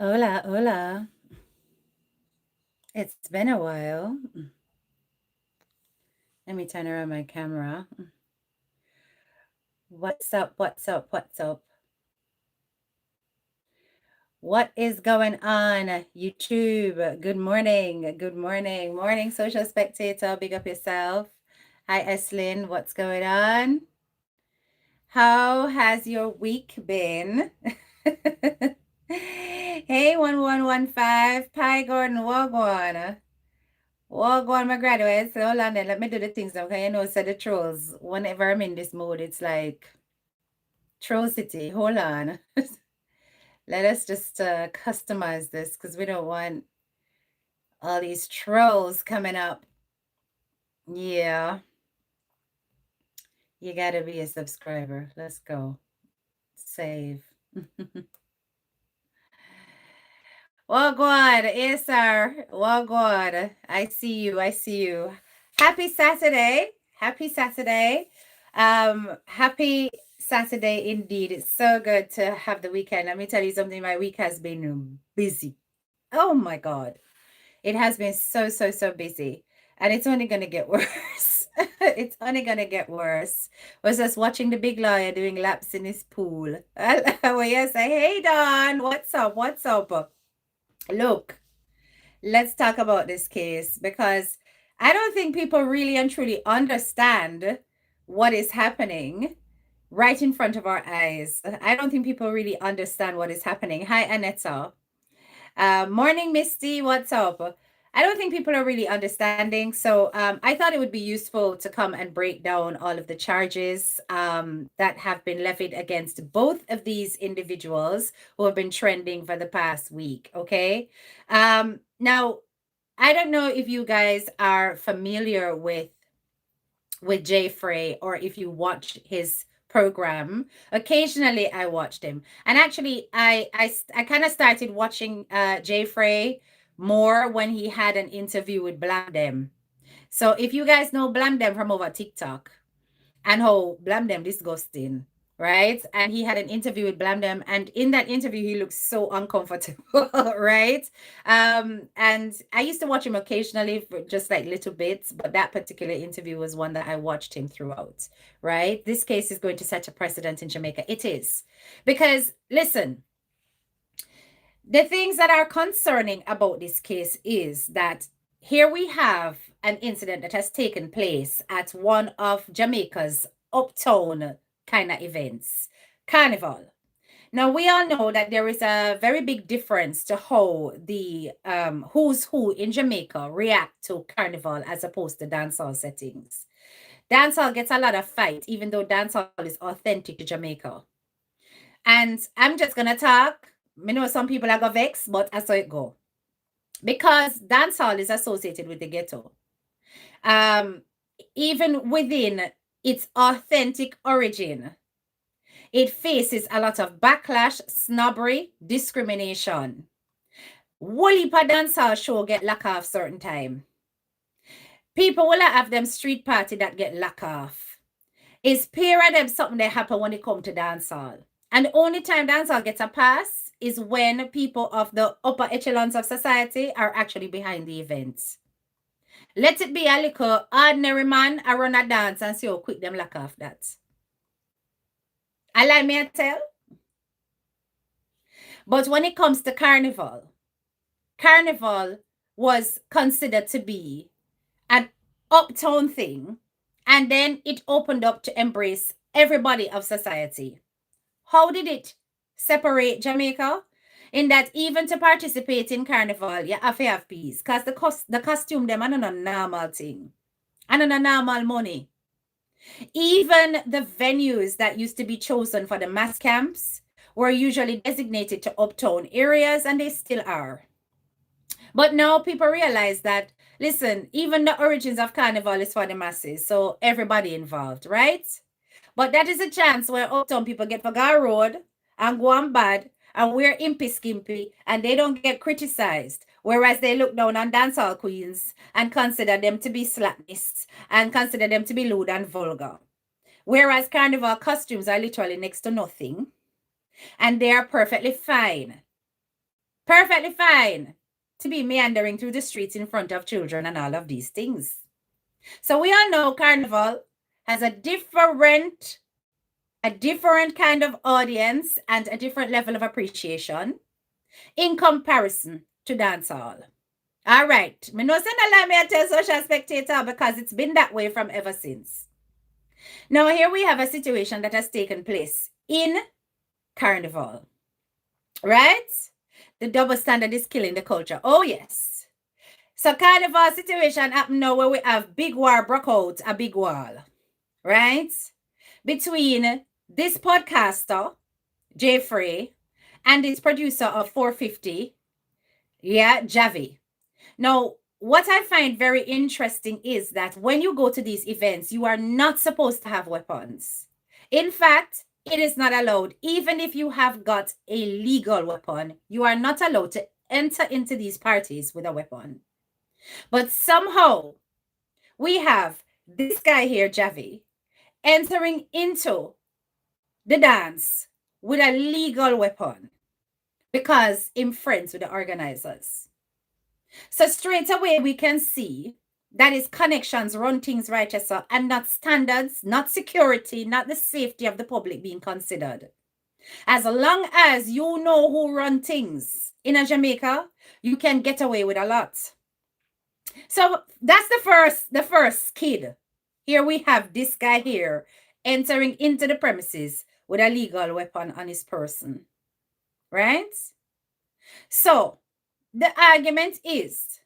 Hola, hola. It's been a while. Let me turn around my camera. What's up? What's up? What's up? What is going on, YouTube? Good morning. Good morning. Morning, social spectator. Big up yourself. Hi, Eslin. What's going on? How has your week been? Hey, 1115. Pi Gordon, Wagwan. Well, go on, my graduates. So hold on then. Let me do the things now. Because you know, so the trolls, whenever I'm in this mode, it's like troll city. Hold on. Let us just customize this because we don't want all these trolls coming up. Yeah. You got to be a subscriber. Let's go. Save. Well, God, yes, sir. Well, God, I see you. I see you. Happy Saturday. Happy Saturday. Happy Saturday indeed. It's so good to have the weekend. Let me tell you something. My week has been busy. Oh my God. It has been so busy. And it's only going to get worse. It's only going to get worse. Was just watching the big lawyer doing laps in his pool. Well, yes, say, hey, Don, what's up? What's up? Look, let's talk about this case because I don't think people really and truly understand what is happening right in front of our eyes. I don't think people really understand what is happening. Hi, Anetta. Morning, Misty. What's up? I don't think people are really understanding. So I thought it would be useful to come and break down all of the charges that have been levied against both of these individuals who have been trending for the past week. Okay. Now, I don't know if you guys are familiar with JAII or if you watch his program. Occasionally I watched him. And actually I kind of started watching JAII more when he had an interview with Blamdem. So if you guys know Blamdem from over TikTok, and how Blamdem disgusting, right? And he had an interview with Blamdem, and in that interview, he looks so uncomfortable, right? And I used to watch him occasionally for just like little bits, but that particular interview was one that I watched him throughout, right? This case is going to set a precedent in Jamaica. It is. Because listen, the things that are concerning about this case is that here we have an incident that has taken place at one of Jamaica's uptown kind of events, Carnival. Now we all know that there is a very big difference to how the who's who in Jamaica react to Carnival as opposed to dancehall settings. Dancehall gets a lot of fight, even though dancehall is authentic to Jamaica. And I'm just gonna talk. I know some people are gonna vex, but I saw it go. Because dancehall is associated with the ghetto. Um, even within its authentic origin, it faces a lot of backlash, snobbery, discrimination. Whole per dancehall show get lock off certain time. People will have them street party that get lock off. It's pair of them something that happen when it come to dancehall. And the only time dancehall gets a pass is when people of the upper echelons of society are actually behind the event. Let it be a little ordinary man I run a dance and see how quick them lock off that. I like me I tell. But when it comes to Carnival, Carnival was considered to be an uptown thing, and then it opened up to embrace everybody of society. How did it separate Jamaica? In that even to participate in Carnival, you have to have peace. Because the costume them are not a normal thing. And not a normal money. Even the venues that used to be chosen for the mass camps were usually designated to uptown areas, and they still are. But now people realize that, listen, even the origins of Carnival is for the masses, so everybody involved, right? But that is a chance where uptown people get for go road and go on bad and wear impy skimpy and they don't get criticized. Whereas they look down on dancehall queens and consider them to be slapnists and consider them to be lewd and vulgar. Whereas carnival costumes are literally next to nothing and they are perfectly fine. Perfectly fine to be meandering through the streets in front of children and all of these things. So we all know Carnival has a different kind of audience and a different level of appreciation in comparison to dancehall. All right. Me no say no lie, me I tell social spectator because it's been that way from ever since. Now here we have a situation that has taken place in Carnival. Right? The double standard is killing the culture. Oh yes. So Carnival situation happened now where we have big war broke out, a big wall. Right? Between this podcaster, JAII, and this producer of 450, JAHVY. Now, what I find very interesting is that when you go to these events, you are not supposed to have weapons. In fact, it is not allowed. Even if you have got a legal weapon, you are not allowed to enter into these parties with a weapon. But somehow, we have this guy here, JAHVY, entering into the dance with a legal weapon because I'm friends with the organizers. So straight away we can see that is connections run things righteous and not standards, not security, not the safety of the public being considered. As long as you know who run things in a Jamaica, you can get away with a lot. So that's the first kid. Here we have this guy here entering into the premises with a legal weapon on his person. Right? So the argument is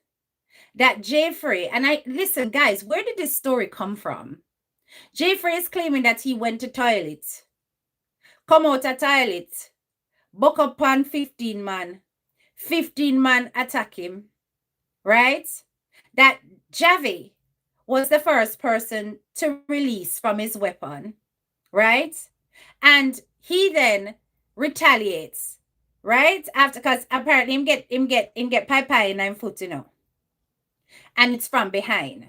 that JAII, and listen, guys, where did this story come from? JAII is claiming that he went to toilet, come out a toilet, buck up on 15 man, 15 man attack him, right? That JAHVY was the first person to release from his weapon, right? And he then retaliates, right? After, because apparently him get pie in him foot, you know. And it's from behind.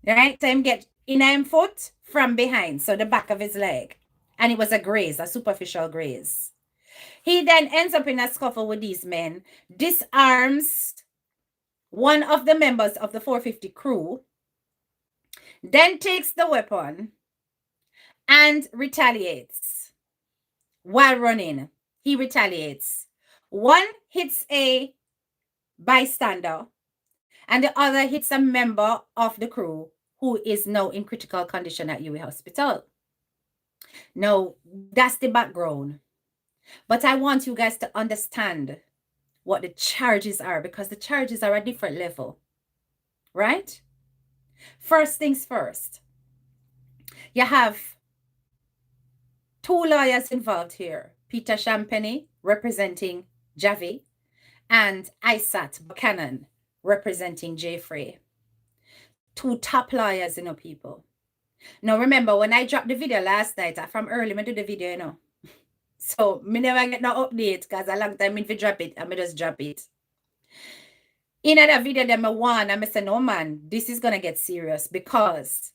Right? So him get in him foot from behind, so the back of his leg. And it was a graze, a superficial graze. He then ends up in a scuffle with these men, disarms one of the members of the 450 crew, then takes the weapon and retaliates while running. He retaliates. One hits a bystander and the other hits a member of the crew who is now in critical condition at UWI Hospital. Now, that's the background. But I want you guys to understand what the charges are, because the charges are a different level, right? First things first. You have two lawyers involved here. Peter Champagne, representing JAHVY, and Isat Buchanan, representing JAII. Two top lawyers, you know, people. Now, remember, when I dropped the video last night, from early, I do the video, you know. So, me never get no update, because a long time, if you drop it, I may just drop it. In that video, them I won, I say, no, man, this is going to get serious, because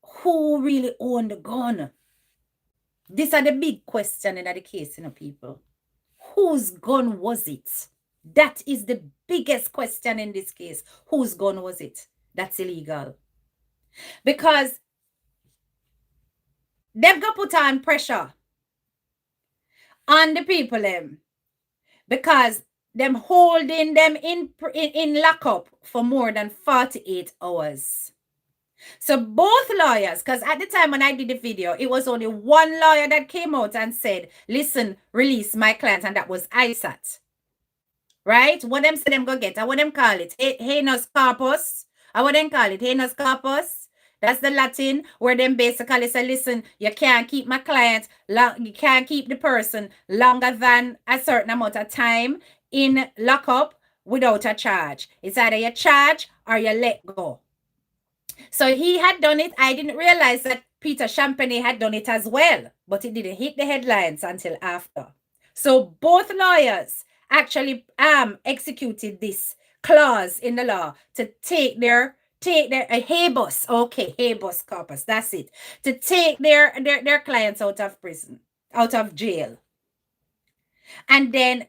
who really owned the gun? These are the big question in the case, you know, people. Whose gun was it? That is the biggest question in this case. Whose gun was it? That's illegal. Because they've got put on pressure on the people them, because them holding them in lockup for more than 48 hours. So both lawyers, because at the time when I did the video, it was only one lawyer that came out and said, listen, release my client, and that was ISAT. Right? What them say them go get? I what them call it? Habeas corpus. I what them call it? Habeas corpus. That's the Latin where them basically say, listen, you can't keep my client, you can't keep the person longer than a certain amount of time in lockup without a charge. It's either you charge or you let go. So he had done it. I didn't realize that Peter Champagne had done it as well, but it didn't hit the headlines until after. So both lawyers actually executed this clause in the law to take their habeas, habeas corpus, that's it, to take their clients out of prison, out of jail. And then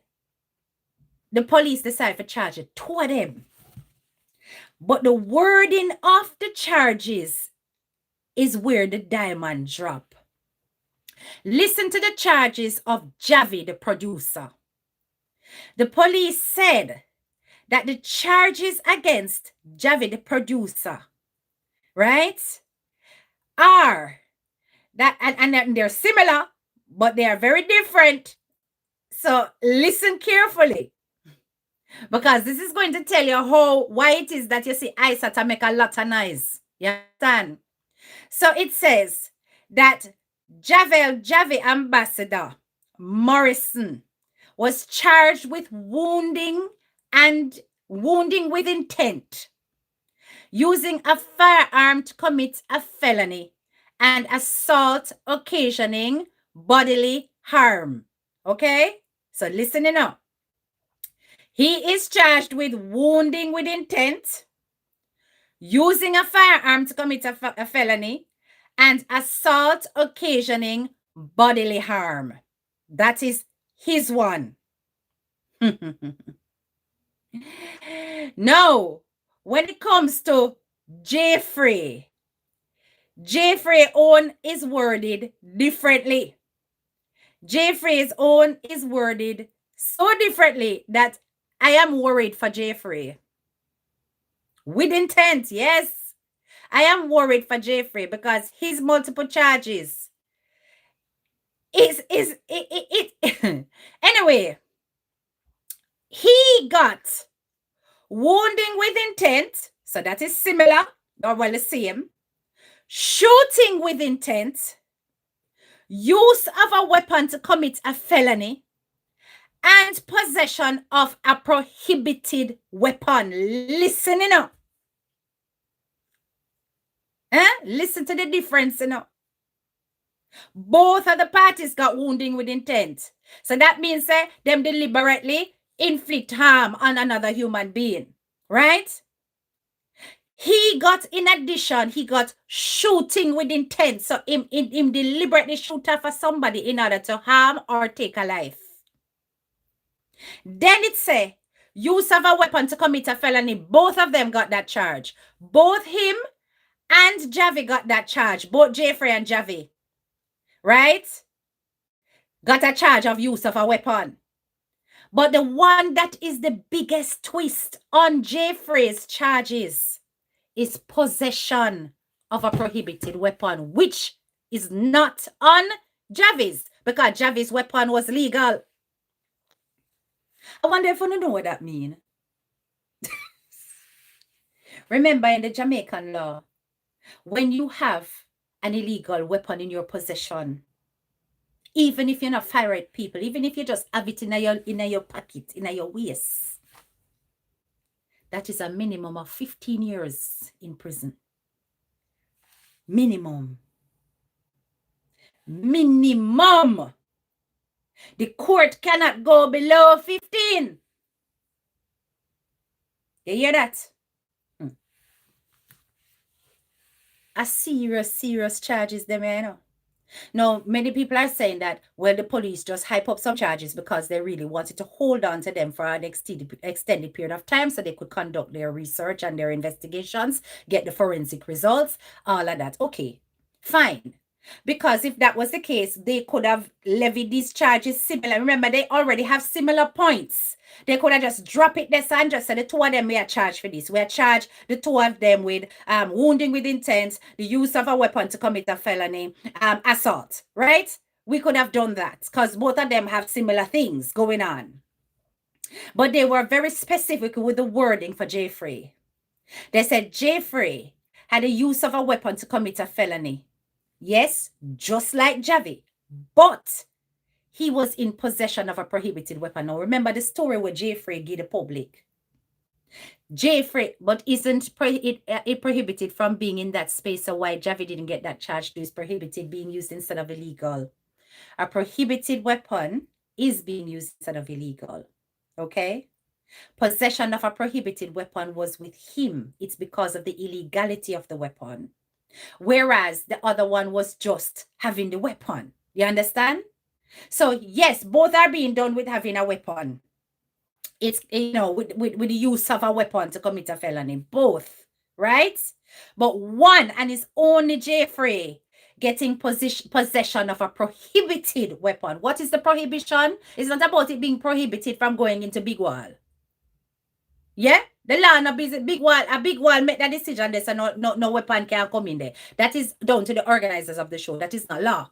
the police decide to charge it, two of them. But the wording of the charges is where the diamond drop. Listen to the charges of JAHVY, the producer. The police said that the charges against JAHVY, the producer, right, are that, and they're similar, but they are very different. So listen carefully, because this is going to tell you why it is that you see ISATA make a lot of noise. You understand? So it says that JAHVY ambassador Morrison was charged with wounding with intent, using a firearm to commit a felony, and assault occasioning bodily harm. Okay? So listen up. He is charged with wounding with intent, using a firearm to commit a felony, and assault occasioning bodily harm. That is his one. No, when it comes to JAII, own is worded differently. JAII's own is worded so differently that I am worried for JAII. With intent, yes. I am worried for JAII because his multiple charges is anyway, he got wounding with intent, so that is similar, or well, the same. Shooting with intent, use of a weapon to commit a felony, and possession of a prohibited weapon. Listen, listen to the difference, Both of the parties got wounding with intent. So that means them deliberately inflict harm on another human being, right? He got, in addition, he got shooting with intent. So him deliberately shoot for somebody in order to harm or take a life. Then it say use of a weapon to commit a felony. Both of them got that charge. Both him and JAHVY got that charge. Both JAII and JAHVY, right, got a charge of use of a weapon. But the one that is the biggest twist on JAII's charges is possession of a prohibited weapon, which is not on JAHVY's, because JAHVY's weapon was legal. I wonder if you know what that means. Remember, in the Jamaican law, when you have an illegal weapon in your possession, even if you're not firing at people, even if you just have it in your pocket, in your waist, that is a minimum of 15 years in prison. Minimum. The court cannot go below 15. You hear that? A serious charges them, Now, many people are saying that, well, the police just hype up some charges because they really wanted to hold on to them for an extended period of time so they could conduct their research and their investigations, get the forensic results, all of that. Okay, fine. Because if that was the case, they could have levied these charges similar. Remember, they already have similar points. They could have just dropped it there and just said the two of them we are charged for this. We are charged the two of them with wounding with intent, the use of a weapon to commit a felony, assault, right? We could have done that because both of them have similar things going on. But they were very specific with the wording for JAII. They said JAII had the use of a weapon to commit a felony. Yes, just like JAHVY, but he was in possession of a prohibited weapon. Now, remember the story where JAII gave the public. JAII, but isn't it prohibited from being in that space? So why JAHVY didn't get that charge to is prohibited being used instead of illegal. A prohibited weapon is being used instead of illegal. Okay? Possession of a prohibited weapon was with him. It's because of the illegality of the weapon. Whereas the other one was just having the weapon. You understand? So yes, both are being done with having a weapon. It's, with the use of a weapon to commit a felony. Both, right? But one, and it's only Jeffrey getting possession of a prohibited weapon. What is the prohibition? It's not about it being prohibited from going into Big Wall. Yeah? The law no busy big wall, a big wall make that decision. There's no weapon can come in there. That is down to the organizers of the show. That is not law.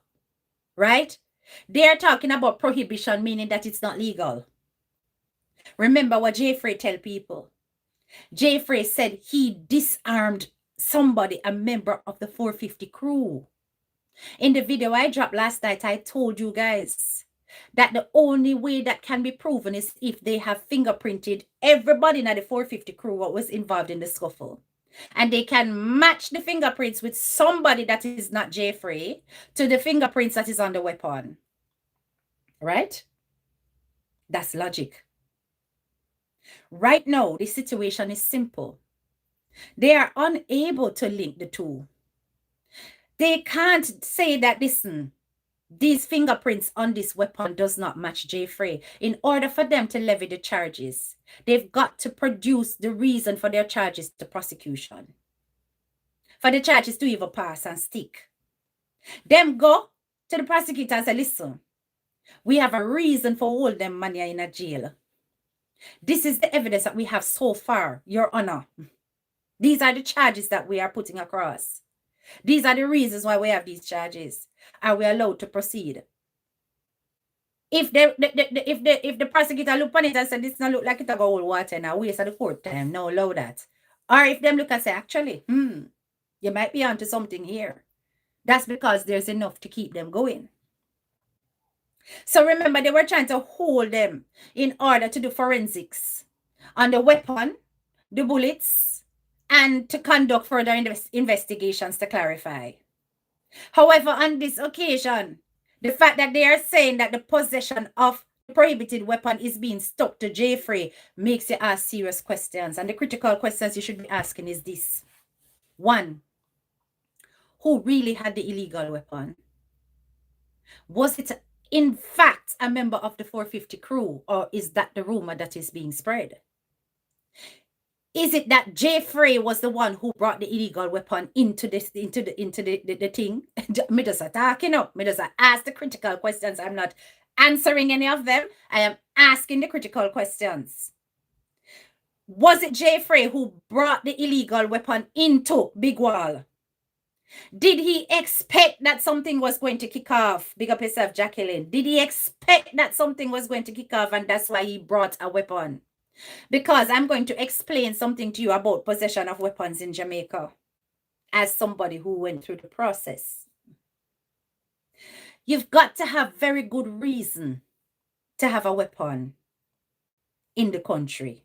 Right? They are talking about prohibition, meaning that it's not legal. Remember what Jeffrey tell people. Jeffrey said he disarmed somebody, a member of the 450 crew. In the video I dropped last night, I told you guys that the only way that can be proven is if they have fingerprinted everybody in the 450 crew what was involved in the scuffle. And they can match the fingerprints with somebody that is not Jeffrey to the fingerprints that is on the weapon. Right? That's logic. Right now, the situation is simple. They are unable to link the two. They can't say that, listen, these fingerprints on this weapon does not match Jeffrey. In order for them to levy the charges, they've got to produce the reason for their charges to prosecution. For the charges to even pass and stick. Them go to the prosecutor and say, listen, we have a reason for holding them money in a jail. This is the evidence that we have so far, Your Honor. These are the charges that we are putting across. These are the reasons why we have these charges. Are we allowed to proceed? If the prosecutor look on it and say this not look like it a go hold water now, waste of the court time, no allow that. Or if them look and say, actually, you might be onto something here. That's because there's enough to keep them going. So remember, they were trying to hold them in order to do forensics on the weapon, the bullets, and to conduct further investigations to clarify. However, on this occasion, the fact that they are saying that the possession of the prohibited weapon is being stuck to Jeffrey makes you ask serious questions. And the critical questions you should be asking is this. One, who really had the illegal weapon? Was it in fact a member of the 450 crew, or is that the rumor that is being spread? Is it that Jeffrey was the one who brought the illegal weapon into the thing? Me just attack, me just ask the critical questions. I'm not answering any of them. I am asking the critical questions. Was it Jeffrey who brought the illegal weapon into Big Wall? Did he expect that something was going to kick off? Big up yourself, Jacqueline. Did he expect that something was going to kick off and that's why he brought a weapon? Because I'm going to explain something to you about possession of weapons in Jamaica as somebody who went through the process. You've got to have very good reason to have a weapon in the country.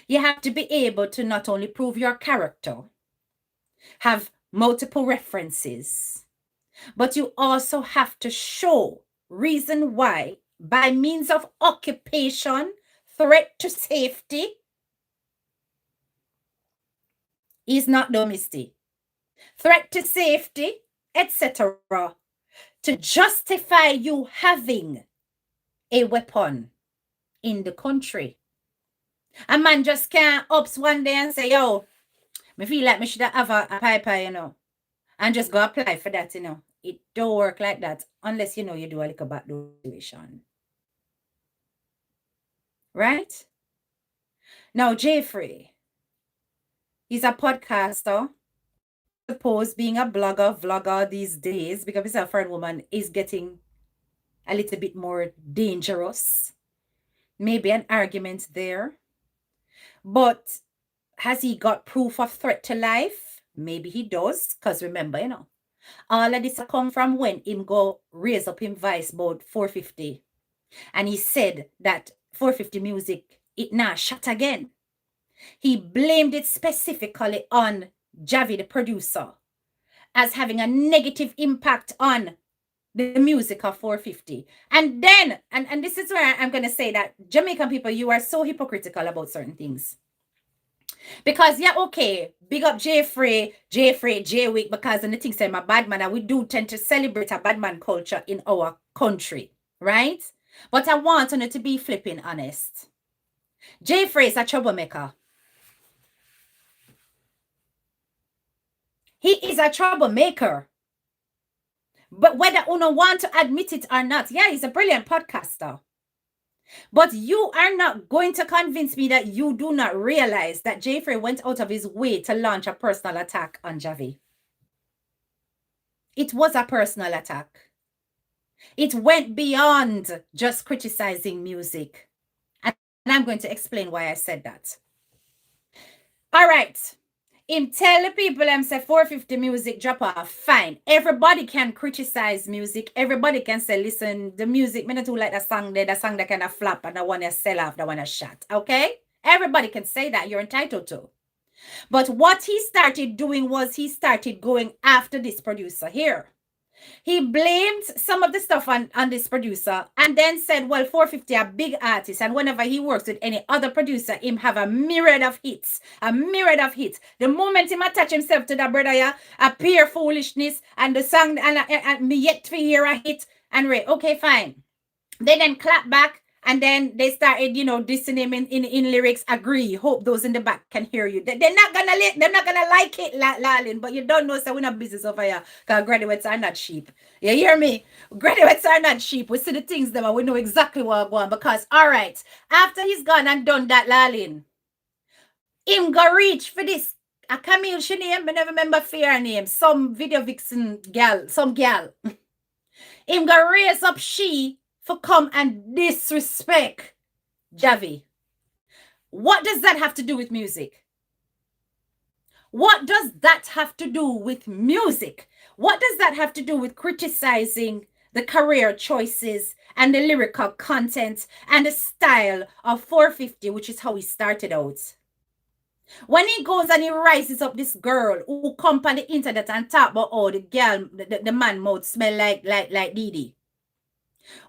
You have to be able to not only prove your character, have multiple references, but you also have to show reason why, by means of occupation, threat to safety, is not domestic. Threat to safety, etc., to justify you having a weapon in the country. A man just can't ups one day and say, yo, me feel like me should have a piper, and just go apply for that, It don't work like that unless, you do a little back situation. Right? Now, Jeffrey, he's a podcaster. I suppose being a vlogger these days, because he's a foreign woman, is getting a little bit more dangerous. Maybe an argument there. But has he got proof of threat to life? Maybe he does, because remember, all of this come from when him go raise up him voice about 450. And he said that 450 music, it now shut again. He blamed it specifically on JAHVY, the producer, as having a negative impact on the music of 450. And then, and this is where I'm going to say that Jamaican people, you are so hypocritical about certain things. Because yeah, okay, big up Jeffrey, J-Week, because and the thing say my bad man, and we do tend to celebrate a bad man culture in our country, right? But I want on it to be flipping honest. Jeffrey is a troublemaker. He is a troublemaker. But whether Uno want to admit it or not, yeah, he's a brilliant podcaster. But you are not going to convince me that you do not realize that Jeffrey went out of his way to launch a personal attack on JAHVY. It was a personal attack. It went beyond just criticizing music. And I'm going to explain why I said that. All right. Him tell the people them say 450 music drop off. Fine. Everybody can criticize music. Everybody can say, listen, the music, me not too like the song there, the song that kind of flop and the one that sell off, the one that shot. Okay? Everybody can say that. You're entitled to. But what he started doing was he started going after this producer here. He blamed some of the stuff on this producer and then said, well, 450 a big artist, and whenever he works with any other producer, him have a myriad of hits. The moment him attach himself to that brother, yeah, appear foolishness and the song and me yet to hear a hit and okay, fine. They then clap back. And then they started, dissing him in lyrics. Agree. Hope those in the back can hear you. They're not gonna like it, Lalin. But you don't know, so we're not business over here. Because graduates are not sheep. You hear me? Graduates are not sheep. We see the things them and we know exactly what going on. Because all right, after he's gone and done that, Lalin, him go reach for this. A Camille she name, I never remember fair name. Some video vixen gal, some gal. Him go raise up she for come and disrespect JAHVY. What does that have to do with music? What does that have to do with music? What does that have to do with criticizing the career choices and the lyrical content and the style of 450, which is how he started out? When he goes and he rises up this girl who come on the internet and talk about the girl, the man mouth smell like Didi.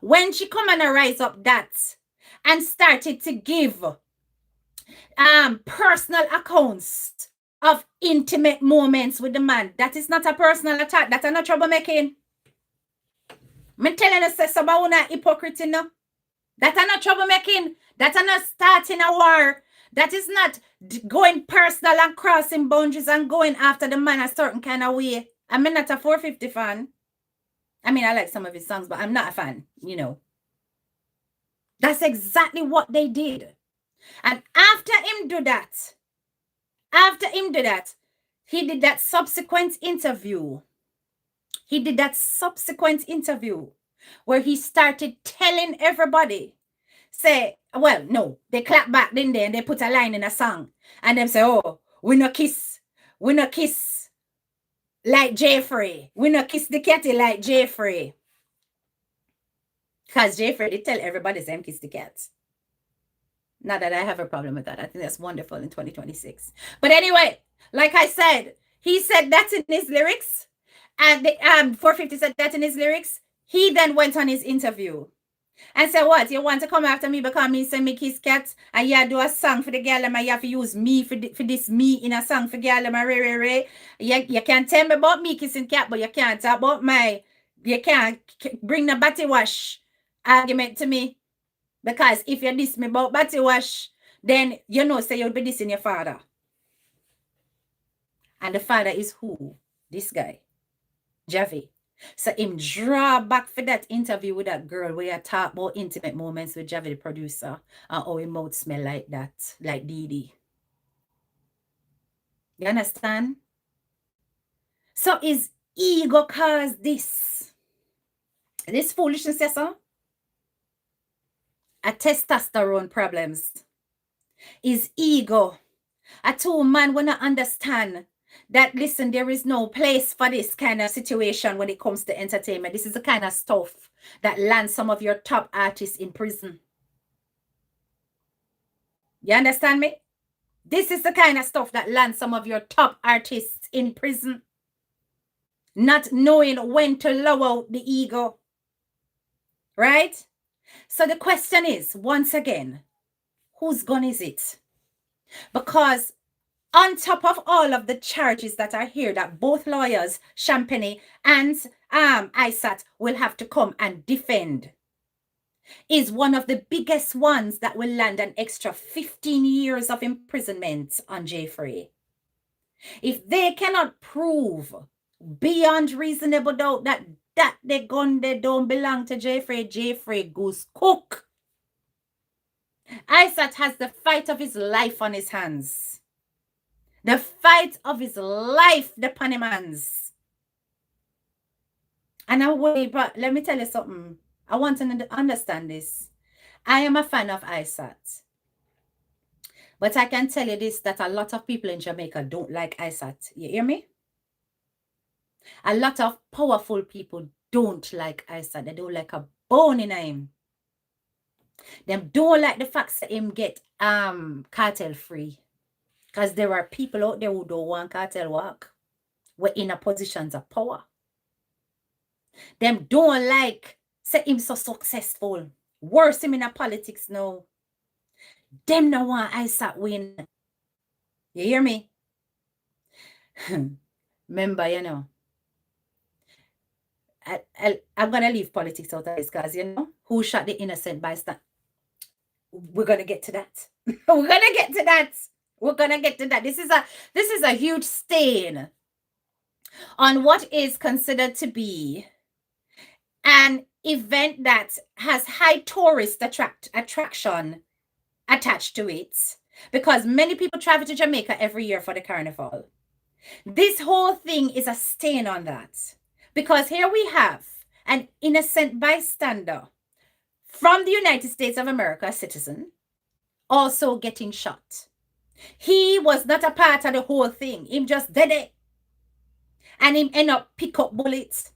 When she come and rise up that and started to give personal accounts of intimate moments with the man, that is not a personal attack. That's not troublemaking. I'm telling you, say somebody not hypocrite, no. That's not troublemaking. That's not starting a war. That is not going personal and crossing boundaries and going after the man a certain kind of way. I'm not a 450 fan. I mean, I like some of his songs, but I'm not a fan, That's exactly what they did. And after him do that, he did that subsequent interview. Where he started telling everybody, say, well, no, they clap back, didn't they? And they put a line in a song. And them say, oh, we no kiss like Jeffrey. We no kiss the catty like Jeffrey. Because Jeffrey did tell everybody same kiss the cat. Not that I have a problem with that. I think that's wonderful in 2026. But anyway, like I said, he said that in his lyrics. And the 450 said that in his lyrics. He then went on his interview and said, what? You want to come after me because me say me kiss cat and you do a song for the girl and you have to use me for this me in a song for girl and ray. You can tell me about me kissing cat, but you can't talk about you can't bring the body wash argument to me. Because if you diss me about body wash, then say you'll be dissing your father. And the father is who? This guy, JAHVY. So him draw back for that interview with that girl where you talk about intimate moments with JAHVY, the producer, and how his mouth smell like that, like Didi. You understand? So his ego caused this foolishness, yes, sir? A testosterone problems. His ego. A two man will not understand that, listen, there is no place for this kind of situation when it comes to entertainment. This is the kind of stuff that lands some of your top artists in prison. You understand me? This is the kind of stuff that lands some of your top artists in prison. Not knowing when to lower out the ego. Right? So the question is, once again, whose gun is it? Because On top of all of the charges that are here that both lawyers, Champagne and ISAT, will have to come and defend, is one of the biggest ones that will land an extra 15 years of imprisonment on JAHVY. If they cannot prove beyond reasonable doubt that the gun they don't belong to JAHVY goes cook. ISAT has the fight of his life on his hands. The fight of his life, the Panamans. And I wait, but let me tell you something. I want to understand this. I am a fan of ISAT. But I can tell you this, that a lot of people in Jamaica don't like ISAT. You hear me? A lot of powerful people don't like ISAT. They don't like a bone in him. Them don't like the fact that him get cartel free. Because there are people out there who don't want cartel work. We're in a positions of power. Them don't like say him so successful. Worse him in a politics now. Them no want ISAT win. You hear me? Remember, you know, I'm going to leave politics out of this because, you know, who shot the innocent bystander? We're going to get to that. We're going to get to that. We're going to get to that. This is a huge stain on what is considered to be an event that has high tourist attraction attached to it, because many people travel to Jamaica every year for the carnival. This whole thing is a stain on that, because here we have an innocent bystander from the United States of America, a citizen, also getting shot. He was not a part of the whole thing. Him just did it. And him end up pick up bullets.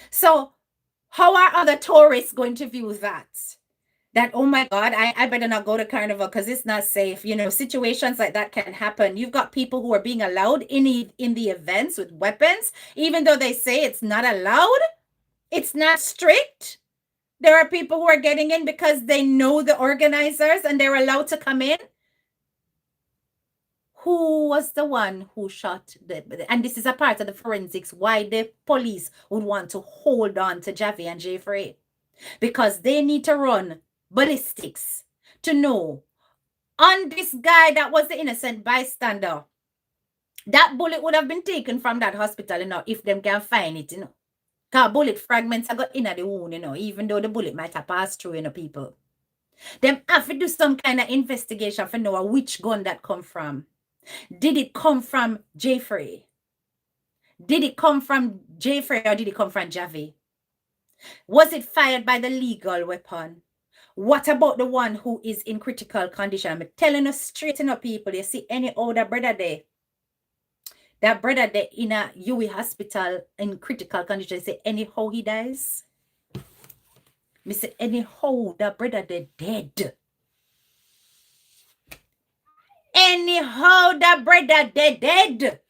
So how are other tourists going to view that? That, oh my God, I better not go to Carnival because it's not safe. You know, situations like that can happen. You've got people who are being allowed in the events with weapons, even though they say it's not allowed. It's not strict. There are people who are getting in because they know the organizers and they're allowed to come in. Who was the one who shot and this is a part of the forensics, why the police would want to hold on to JAHVY and JAHVY, because they need to run ballistics to know on this guy that was the innocent bystander, that bullet would have been taken from that hospital, you know, if them can find it, you know, because bullet fragments are got in the wound, you know, even though the bullet might have passed through, you know, people. Them have to do some kind of investigation to know which gun that come from. Did it come from JAHVY? Did it come from JAHVY or did it come from JAHVY? Was it fired by the legal weapon? What about the one who is in critical condition? I'm telling you straight enough, people. You see any older brother there? That brother there in a JAII hospital in critical condition, say anyhow he dies? Me say anyhow that brother there dead. Anyhow, that brother dead.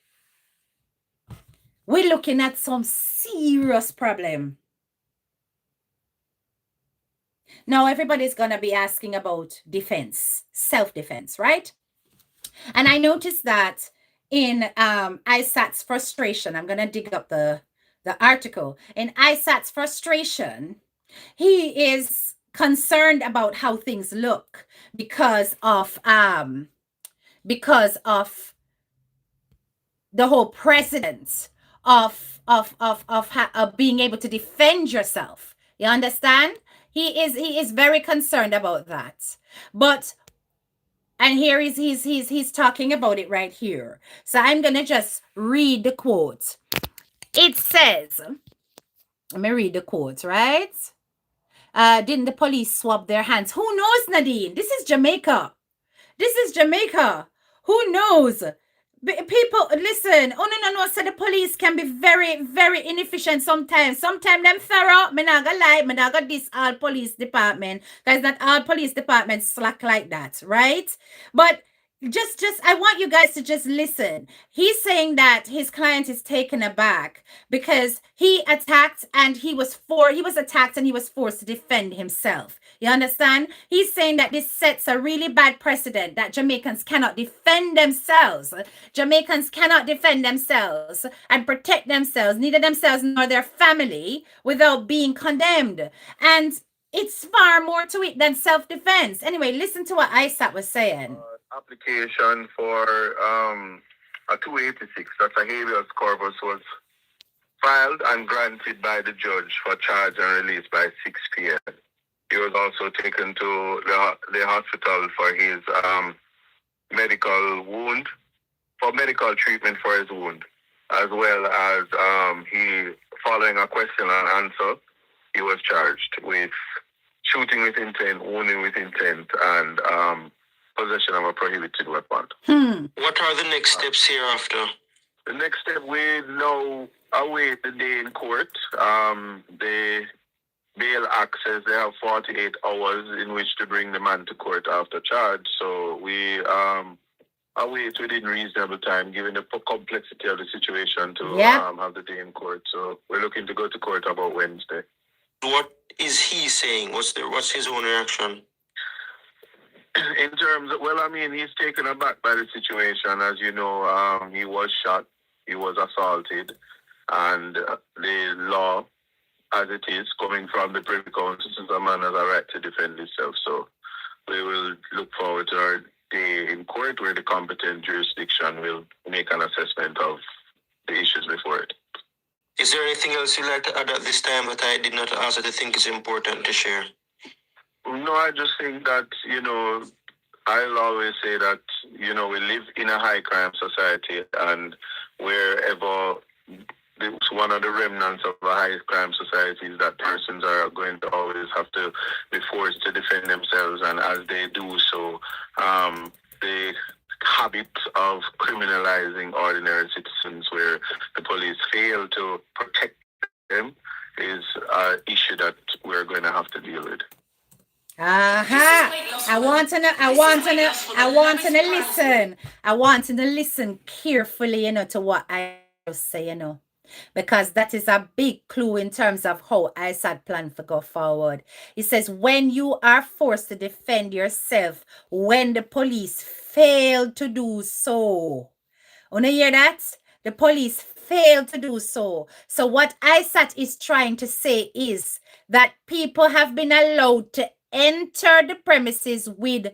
We're looking at some serious problem. Now, everybody's going to be asking about defense, self-defense, right? And I noticed that in ISAT's frustration, I'm going to dig up the article. In ISAT's frustration, he is concerned about how things look because of the whole precedence of being able to defend yourself. You understand? He is very concerned about that. But and here he's talking about it right here. So I'm gonna just read the quote. It says, let me read the quote, right? Didn't the police swab their hands? Who knows, Nadine? This is Jamaica. This is Jamaica. Who knows? People, listen. Oh, no. So the police can be very, very inefficient sometimes. Sometimes them thorough. Me not gonna lie. Me not gonna diss all police department. Because not all police departments slack like that, right? But just I want you guys to just listen. He's saying that his client is taken aback because he was attacked and he was forced to defend himself. You understand? He's saying that this sets a really bad precedent that Jamaicans cannot defend themselves. Jamaicans cannot defend themselves and protect themselves, neither themselves nor their family, without being condemned. And it's far more to it than self-defense. Anyway, listen to what ISAT was saying. Application for a 286, that's a habeas corpus, was filed and granted by the judge for charge and release by 6 p.m. He was also taken to the hospital for his medical wound, for medical treatment for his wound, as well as he, following a question and answer, he was charged with shooting with intent, wounding with intent, and possession of a prohibited weapon. What are the next steps hereafter? The next step, we now await the day in court. The bail access, they have 48 hours in which to bring the man to court after charge. So we await within reasonable time, given the complexity of the situation, to have the day in court. So we're looking to go to court about Wednesday. What is he saying? What's his own reaction? In terms of, well, I mean, he's taken aback by the situation. As you know, he was shot, he was assaulted, and the law, as it is, coming from the Privy Council, since a man has a right to defend himself. So we will look forward to our day in court where the competent jurisdiction will make an assessment of the issues before it. Is there anything else you'd like to add at this time that I did not ask that I think is important to share? No, I just think that, I'll always say that, we live in a high crime society, and wherever one of the remnants of a high crime society is that persons are going to always have to be forced to defend themselves, and as they do so, the habit of criminalizing ordinary citizens where the police fail to protect them is an issue that we're going to have to deal with. I want to listen carefully, to what I say, because that is a big clue in terms of how ISAD plan to go forward. It says, when you are forced to defend yourself, when the police fail to do so. Wanna hear that? The police failed to do so. So what ISAT is trying to say is that people have been allowed to enter the premises with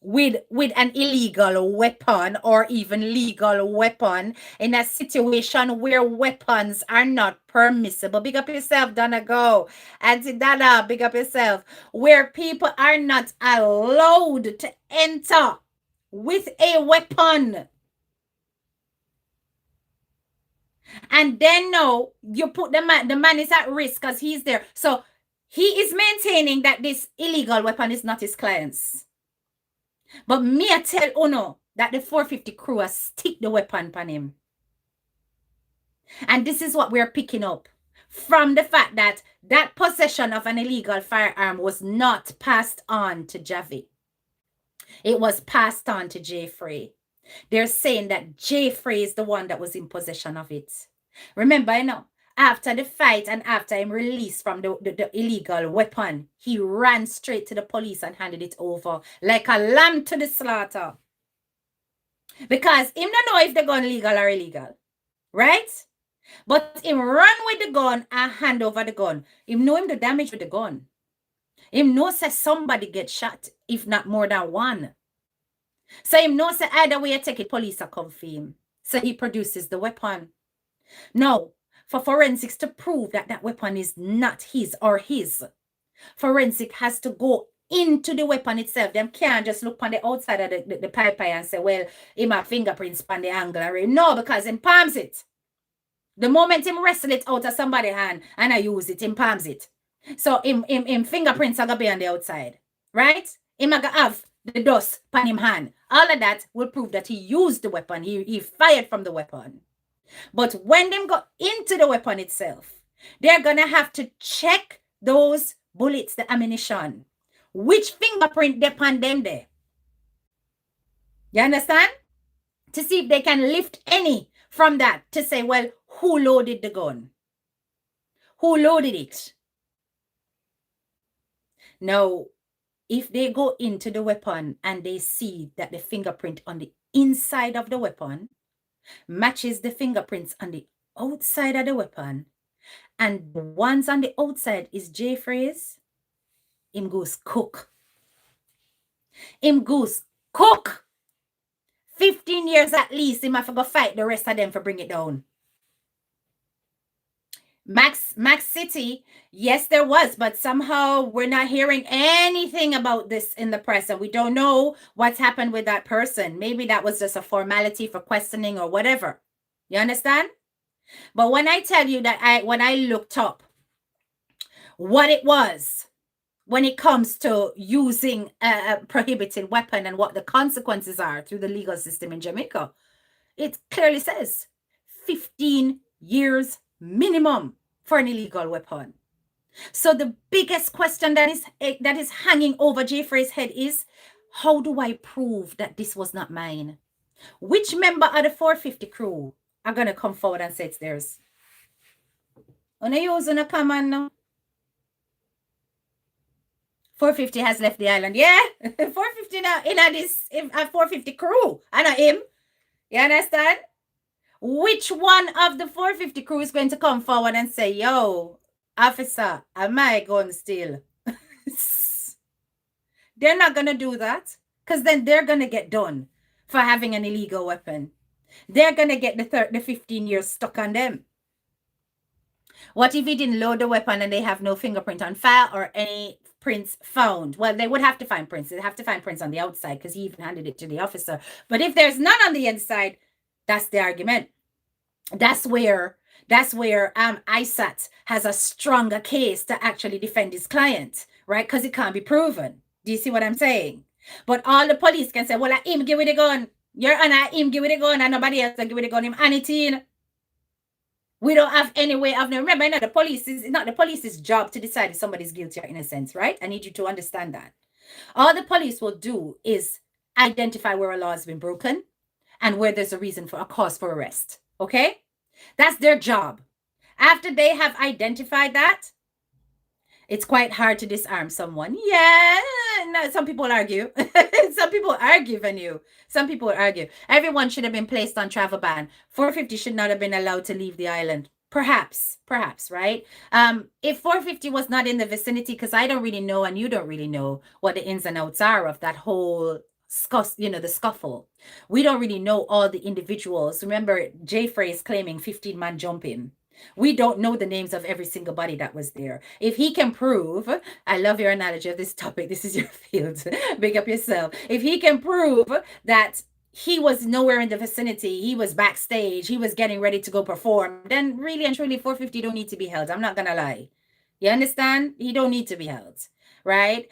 an illegal weapon or even legal weapon in a situation where weapons are not permissible. Big up yourself, Donna Go. Auntie Dada, big up yourself. Where people are not allowed to enter with a weapon. And then now you put the man is at risk because he's there. So he is maintaining that this illegal weapon is not his client's. But me I tell Uno that the 450 crew has stick the weapon on him. And this is what we're picking up from the fact that that possession of an illegal firearm was not passed on to JAHVY. It was passed on to JAII. They're saying that JAII is the one that was in possession of it. Remember, after the fight and after him released from the illegal weapon, he ran straight to the police and handed it over like a lamb to the slaughter. Because him don't know if the gun legal or illegal. Right? But him run with the gun and hand over the gun. Him know him the damage with the gun. Him know say somebody get shot, if not more than one. So him know say either way you take it, police are come for him. So he produces the weapon. Now, for forensics to prove that that weapon is not his or his, forensic has to go into the weapon itself. Them can't just look on the outside of the pipe and say, well, him have fingerprints on the angle. No, because him palms it. The moment him wrestle it out of somebody's hand and I use it, him palms it. So him fingerprints are going to be on the outside. Right? Him are going to have the dust on him hand. All of that will prove that he used the weapon. He fired from the weapon. But when them go into the weapon itself, they're going to have to check those bullets, the ammunition. Which fingerprint they on them there? You understand? To see if they can lift any from that to say, well, who loaded the gun? Who loaded it? Now, if they go into the weapon and they see that the fingerprint on the inside of the weapon matches the fingerprints on the outside of the weapon, and the ones on the outside is JAII FRAIS, him goes cook. Him goes cook. 15 years at least, him have to go fight the rest of them for bring it down. Max City, yes, there was, but somehow we're not hearing anything about this in the press, and we don't know what's happened with that person. Maybe that was just a formality for questioning or whatever. You understand? But when I tell you that when I looked up what it was when it comes to using a prohibited weapon and what the consequences are through the legal system in Jamaica, it clearly says 15 years minimum for an illegal weapon. So the biggest question that is hanging over JAII FRAIS' head is, how do I prove that this was not mine? Which member of the 450 crew are going to come forward and say it's theirs? When you use a command now? 450 has left the island. Yeah, 450 now in this 450 crew. I know him. You understand? Which one of the 450 crew is going to come forward and say, yo, officer, am I gun still? They're not going to do that, because then they're going to get done for having an illegal weapon. They're going to get the 15 years stuck on them. What if he didn't load the weapon and they have no fingerprint on file or any prints found? Well, they would have to find prints. They have to find prints on the outside because he even handed it to the officer. But if there's none on the inside, that's the argument. That's where ISAT has a stronger case to actually defend his client, right? Because it can't be proven. Do you see what I'm saying? But all the police can say, well, I him give it the gun. Your honor, him give it the gun, and nobody else can give it the gun. Him anything. We don't have any way of knowing. Remember, the police is not the police's job to decide if somebody's guilty or innocent, right? I need you to understand that. All the police will do is identify where a law has been broken and where there's a reason for a cause for arrest. Okay? That's their job. After they have identified that, it's quite hard to disarm someone. Yeah, no, some people argue. Some people argue, Venu. Some people argue. Everyone should have been placed on travel ban. 450 should not have been allowed to leave the island. Perhaps, right? If 450 was not in the vicinity, because I don't really know and you don't really know what the ins and outs are of that whole the scuffle. We don't really know all the individuals. Remember, JAII FRAIS claiming 15-man jumping. We don't know the names of every single body that was there. If he can prove, I love your analogy of this topic, this is your field, big up yourself. If he can prove that he was nowhere in the vicinity, he was backstage, he was getting ready to go perform, then really and truly 450 don't need to be held. I'm not gonna lie. You understand? He don't need to be held, right?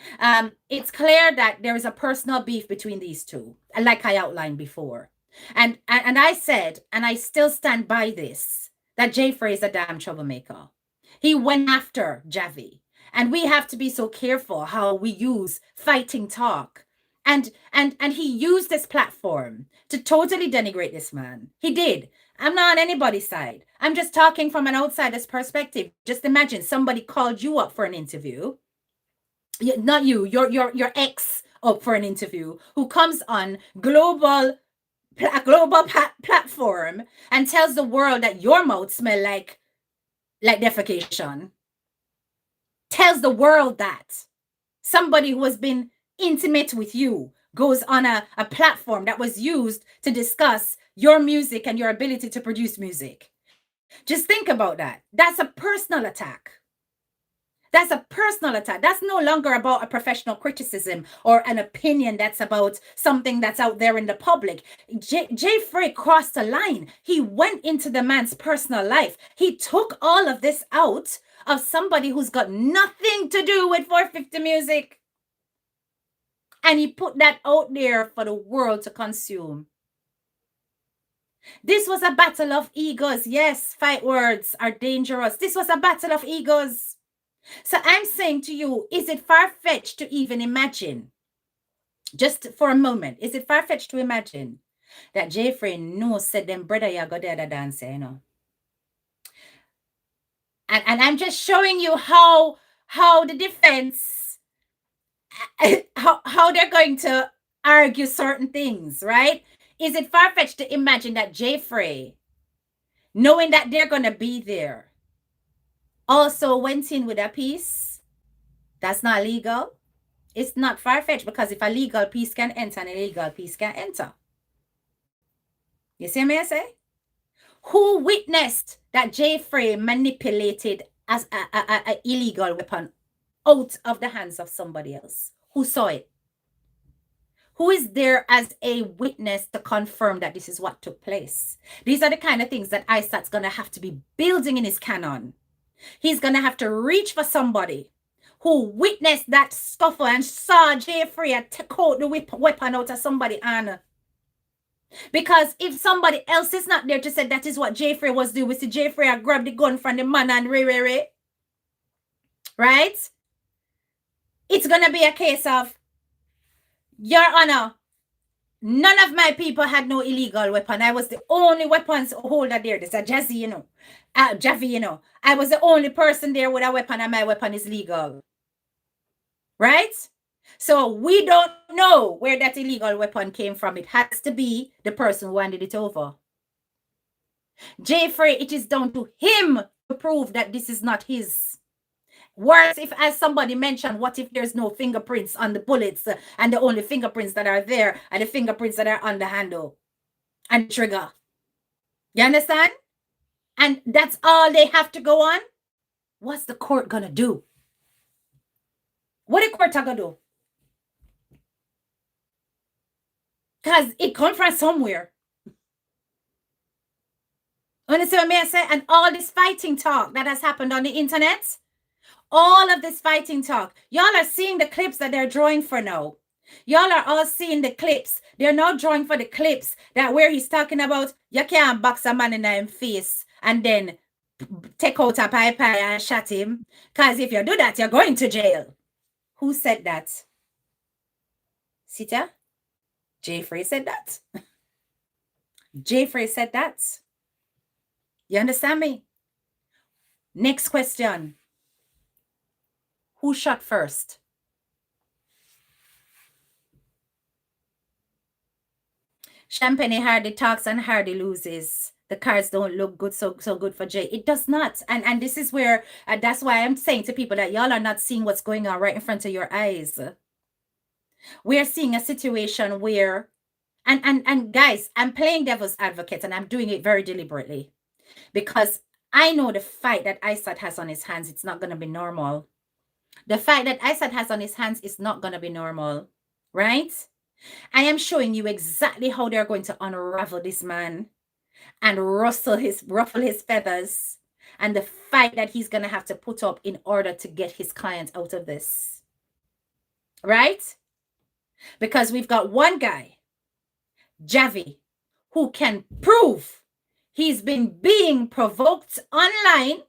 It's clear that there is a personal beef between these two, like I outlined before. And I said, and I still stand by this, that JAII FRAIS is a damn troublemaker. He went after JAHVY. And we have to be so careful how we use fighting talk. And he used this platform to totally denigrate this man. He did. I'm not on anybody's side. I'm just talking from an outsider's perspective. Just imagine somebody called you up for an interview. Not you, your ex up for an interview, who comes on a global platform and tells the world that your mouth smell like defecation. Tells the world that somebody who has been intimate with you goes on a platform that was used to discuss your music and your ability to produce music. Just think about that. That's a personal attack. That's a personal attack. That's no longer about a professional criticism or an opinion that's about something that's out there in the public. JAII FRAIS crossed a line. He went into the man's personal life. He took all of this out of somebody who's got nothing to do with 450 music. And he put that out there for the world to consume. This was a battle of egos. Yes, fight words are dangerous. This was a battle of egos. So I'm saying to you, is it far-fetched to even imagine Just for a moment, is it far-fetched to imagine that JAII knows said them brother ya go there the dance, you know? And I'm just showing you how the defense, how they're going to argue certain things, right? Is it far-fetched to imagine that JAII, knowing that they're going to be there, also went in with a piece? That's not legal. It's not far-fetched, because if a legal piece can enter, an illegal piece can enter. You see me I say? Who witnessed that JAII manipulated as a illegal weapon out of the hands of somebody else? Who saw it? Who is there as a witness to confirm that this is what took place? These are the kind of things that ISAT's going to have to be building in his canon. He's going to have to reach for somebody who witnessed that scuffle and saw JAII take out the weapon out of somebody's hand. Because if somebody else is not there to say that is what JAII was doing, we see JAII grab the gun from the man and right? It's going to be a case of, Your Honor, none of my people had no illegal weapon. I was the only weapons holder there. This is a JAHVY, you know. JAHVY, you know. I was the only person there with a weapon, and my weapon is legal. Right? So we don't know where that illegal weapon came from. It has to be the person who handed it over. JAII, it is down to him to prove that this is not his. Worse, if, as somebody mentioned, what if there's no fingerprints on the bullets and the only fingerprints that are there are the fingerprints that are on the handle and the trigger? You understand? And that's all they have to go on? What's the court gonna do? What the court are gonna do? Because it comes from somewhere. Understand what I say? And all this fighting talk that has happened on the internet, all of this fighting talk, y'all are seeing the clips that they're drawing for now. Y'all are all seeing the clips. They're not drawing for the clips that where he's talking about, you can't box a man in his face and then take out a pipe and shot him. Because if you do that, you're going to jail. Who said that? Sita? JAII said that. JAII said that. You understand me? Next question. Who shot first? Champagne Hardy talks and Hardy loses. The cards don't look good, so good for Jay. It does not. And this is where, that's why I'm saying to people that y'all are not seeing what's going on right in front of your eyes. We're seeing a situation where, and guys, I'm playing devil's advocate, and I'm doing it very deliberately, because I know the fight that ISAT has on his hands, it's not going to be normal. The fight that ISAT has on his hands is not going to be normal, right? I am showing you exactly how they're going to unravel this man and ruffle his feathers, and the fight that he's going to have to put up in order to get his client out of this, right? Because we've got one guy, JAHVY, who can prove he's been being provoked online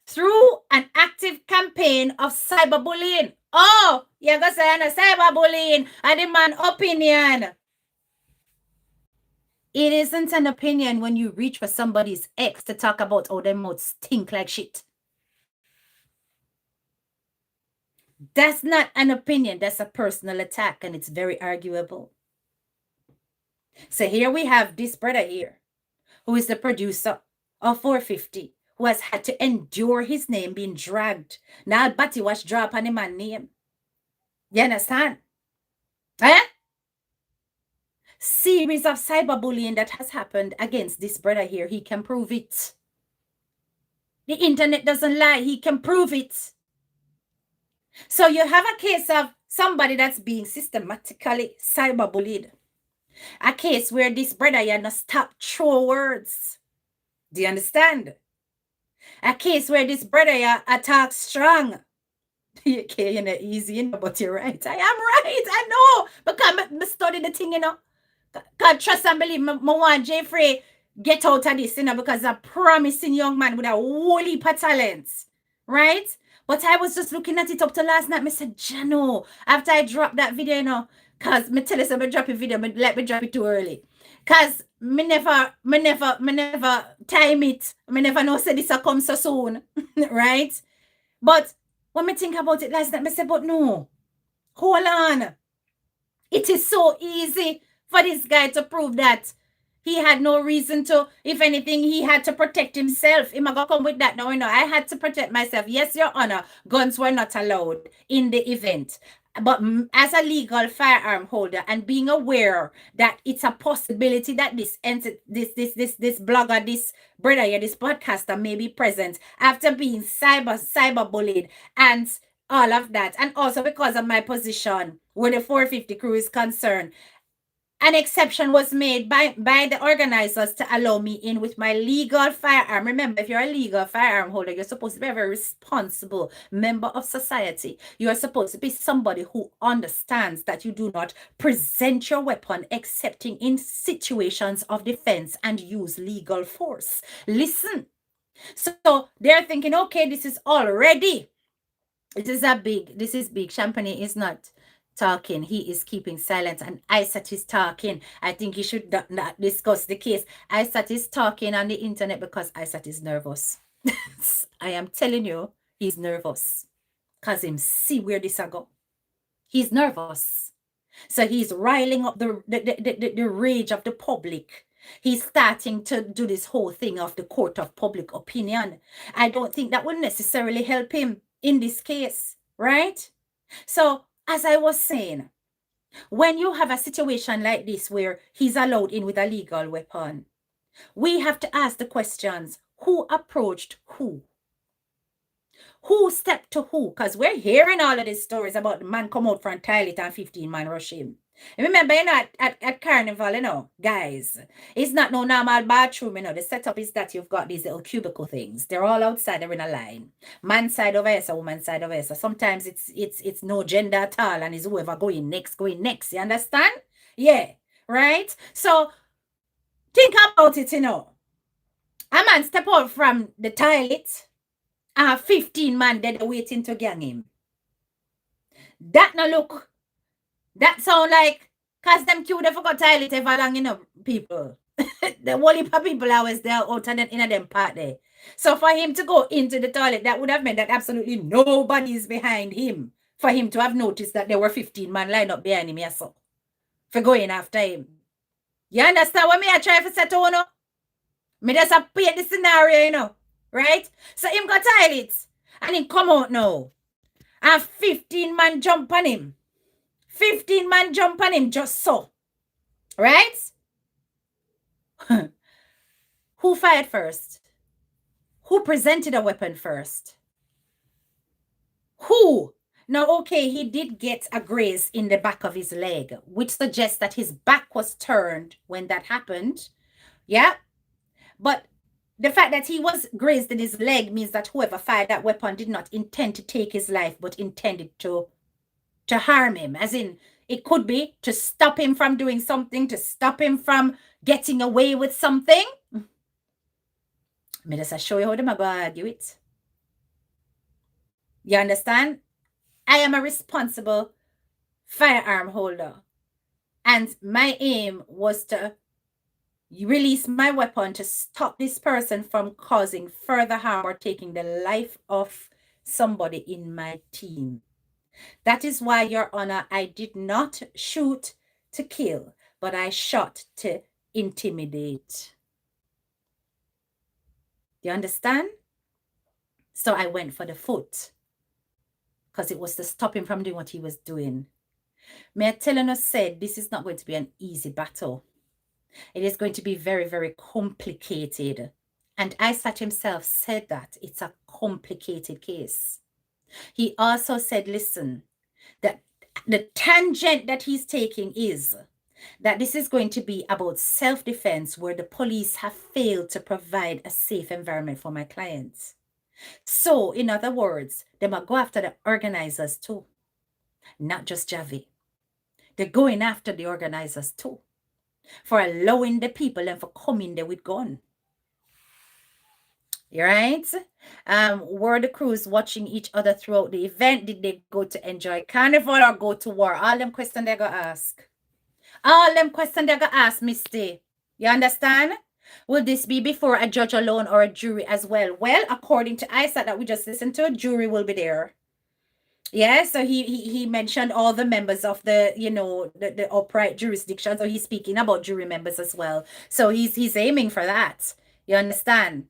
through an active campaign of cyberbullying. Oh, you're going to say cyberbullying and the man opinion. It isn't an opinion when you reach for somebody's ex to talk about how their mouths stink like shit. That's not an opinion. That's a personal attack, and it's very arguable. So here we have this brother here, who is the producer of 450, who has had to endure his name being dragged. Now Batty was drop on the man's name. You understand? Eh? Series of cyberbullying that has happened against this brother here. He can prove it. The internet doesn't lie. He can prove it. So you have a case of somebody that's being systematically cyberbullied. A case where this brother you not stop throw words. Do you understand? A case where this brother you attack strong. Okay, you know, easy, you know, but you're right. I am right. I know. Because I study the thing, you know. God, trust and believe me, I want JAII get out of this, you know, because a promising young man with a whole heap of talents. Right? But I was just looking at it up to last night. I said, Jano, after I dropped that video, you know, Cause me tell you, so me drop a video, let me drop it too early. Cause me never time it. Me never know say this a come so soon, right? But when me think about it last night, me say, but no, hold on. It is so easy for this guy to prove that he had no reason to. If anything, he had to protect himself. Him gonna come with that. No, I had to protect myself. Yes, Your Honor, guns were not allowed in the event. But as a legal firearm holder and being aware that it's a possibility that this blogger, this brother here, this podcaster may be present after being cyber bullied and all of that, and also because of my position where the 450 crew is concerned, an exception was made by the organizers to allow me in with my legal firearm. Remember, if you're a legal firearm holder, you're supposed to be a very responsible member of society. You're supposed to be somebody who understands that you do not present your weapon excepting in situations of defense and use legal force. Listen. So they're thinking, okay, this is already. This is big. Champagne is not talking. He is keeping silent, and Isat is talking. I think he should not discuss the case. Isat is talking on the internet because Isat is nervous. I am telling you, he's nervous. Because him see where this go. He's nervous. So he's riling up the rage of the public. He's starting to do this whole thing of the court of public opinion. I don't think that will necessarily help him in this case, right? So, as I was saying, when you have a situation like this where he's allowed in with a legal weapon, we have to ask the questions, who approached who? Who stepped to who? Because we're hearing all of these stories about the man come out from toilet and 15 man rush him. Remember, at Carnival, guys, it's not no normal bathroom, The setup is that you've got these little cubicle things. They're all outside, they're in a line. Man side over here, woman side over here. Sometimes it's no gender at all, and it's whoever going next. You understand? Yeah, right? So think about it, A man step out from the toilet, 15 man dead waiting to gang him. That sound like, cause them queue they forgot toilet ever long, people. The whole heap of people always there out and in them part there. So for him to go into the toilet, that would have meant that absolutely nobody is behind him. For him to have noticed that there were 15 man lined up behind him, yes, so. For going after him. You understand what me I try to say to you? Me just paint the scenario, Right? So him got toilet. And him come out now. And 15 man jump on him. 15 man jump on him just so. Right? Who fired first? Who presented a weapon first? Who? Now, okay, he did get a graze in the back of his leg, which suggests that his back was turned when that happened. Yeah? But the fact that he was grazed in his leg means that whoever fired that weapon did not intend to take his life, but intended to harm him. As in, it could be to stop him from doing something, to stop him from getting away with something. Me just show you how them go argue it. You understand? I am a responsible firearm holder. And my aim was to release my weapon to stop this person from causing further harm or taking the life of somebody in my team. That is why, Your Honor, I did not shoot to kill, but I shot to intimidate. You understand? So I went for the foot because it was to stop him from doing what he was doing. May I tell you, said this is not going to be an easy battle. It is going to be very, very complicated. And Isat himself said that it's a complicated case. He also said, listen, that the tangent that he's taking is that this is going to be about self-defense where the police have failed to provide a safe environment for my clients. So, in other words, they might go after the organizers too, not just JAHVY. They're going after the organizers too for allowing the people and for coming there with gun. right? Were the crews watching each other throughout the event? Did they go to enjoy Carnival or go to war? All them questions they're gonna ask. All them questions they're gonna ask, Misty. You understand? Will this be before a judge alone or a jury as well? Well, according to ISAT that we just listened to, a jury will be there. Yeah, so he mentioned all the members of the, the upright jurisdiction. So he's speaking about jury members as well. So he's aiming for that. You understand?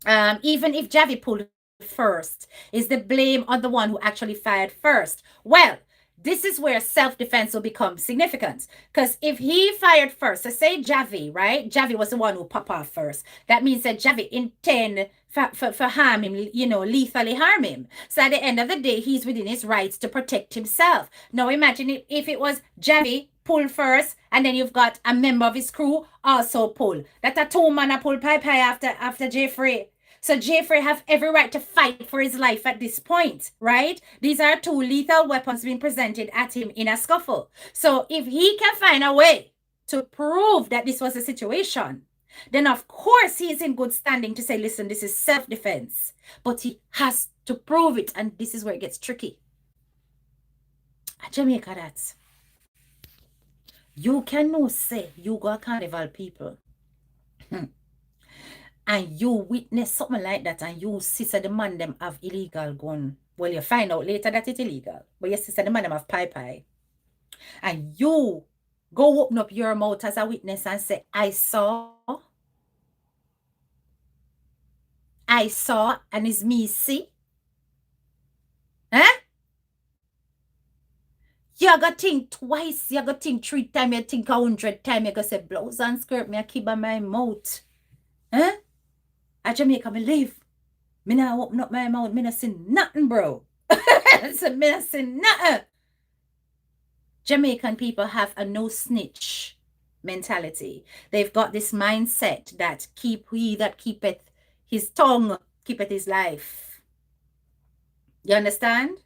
Even if JAHVY pulled first, is the blame on the one who actually fired first? Well, this is where self-defense will become significant. Because if he fired first, so say JAHVY, right? JAHVY was the one who popped off first. That means that JAHVY intend for harm him, lethally harm him. So at the end of the day, he's within his rights to protect himself. Now imagine if it was JAHVY pull first, and then you've got a member of his crew also pull. That a two-man a pull pie after Jeffrey. So Jeffrey have every right to fight for his life at this point, right? These are two lethal weapons being presented at him in a scuffle. So if he can find a way to prove that this was a situation, then of course he is in good standing to say, listen, this is self-defense. But he has to prove it, and this is where it gets tricky. At Jamaica, that's you can no say you got Carnival people. And you witness something like that, and you see the man them have illegal gun. Well, you find out later that it's illegal. But you see the man them have pie. And you go open up your mouth as a witness and say, I saw, and it's me see. Huh? You gotta think twice, you gotta think 3 times, you think 100 times, you gotta say blouse and skirt, me a keep on my mouth. Huh? At Jamaica, me live. Me not open up my mouth, me not say nothing, bro. So me not say nothing. Jamaican people have a no snitch mentality. They've got this mindset that he that keepeth his tongue, keepeth his life. You understand?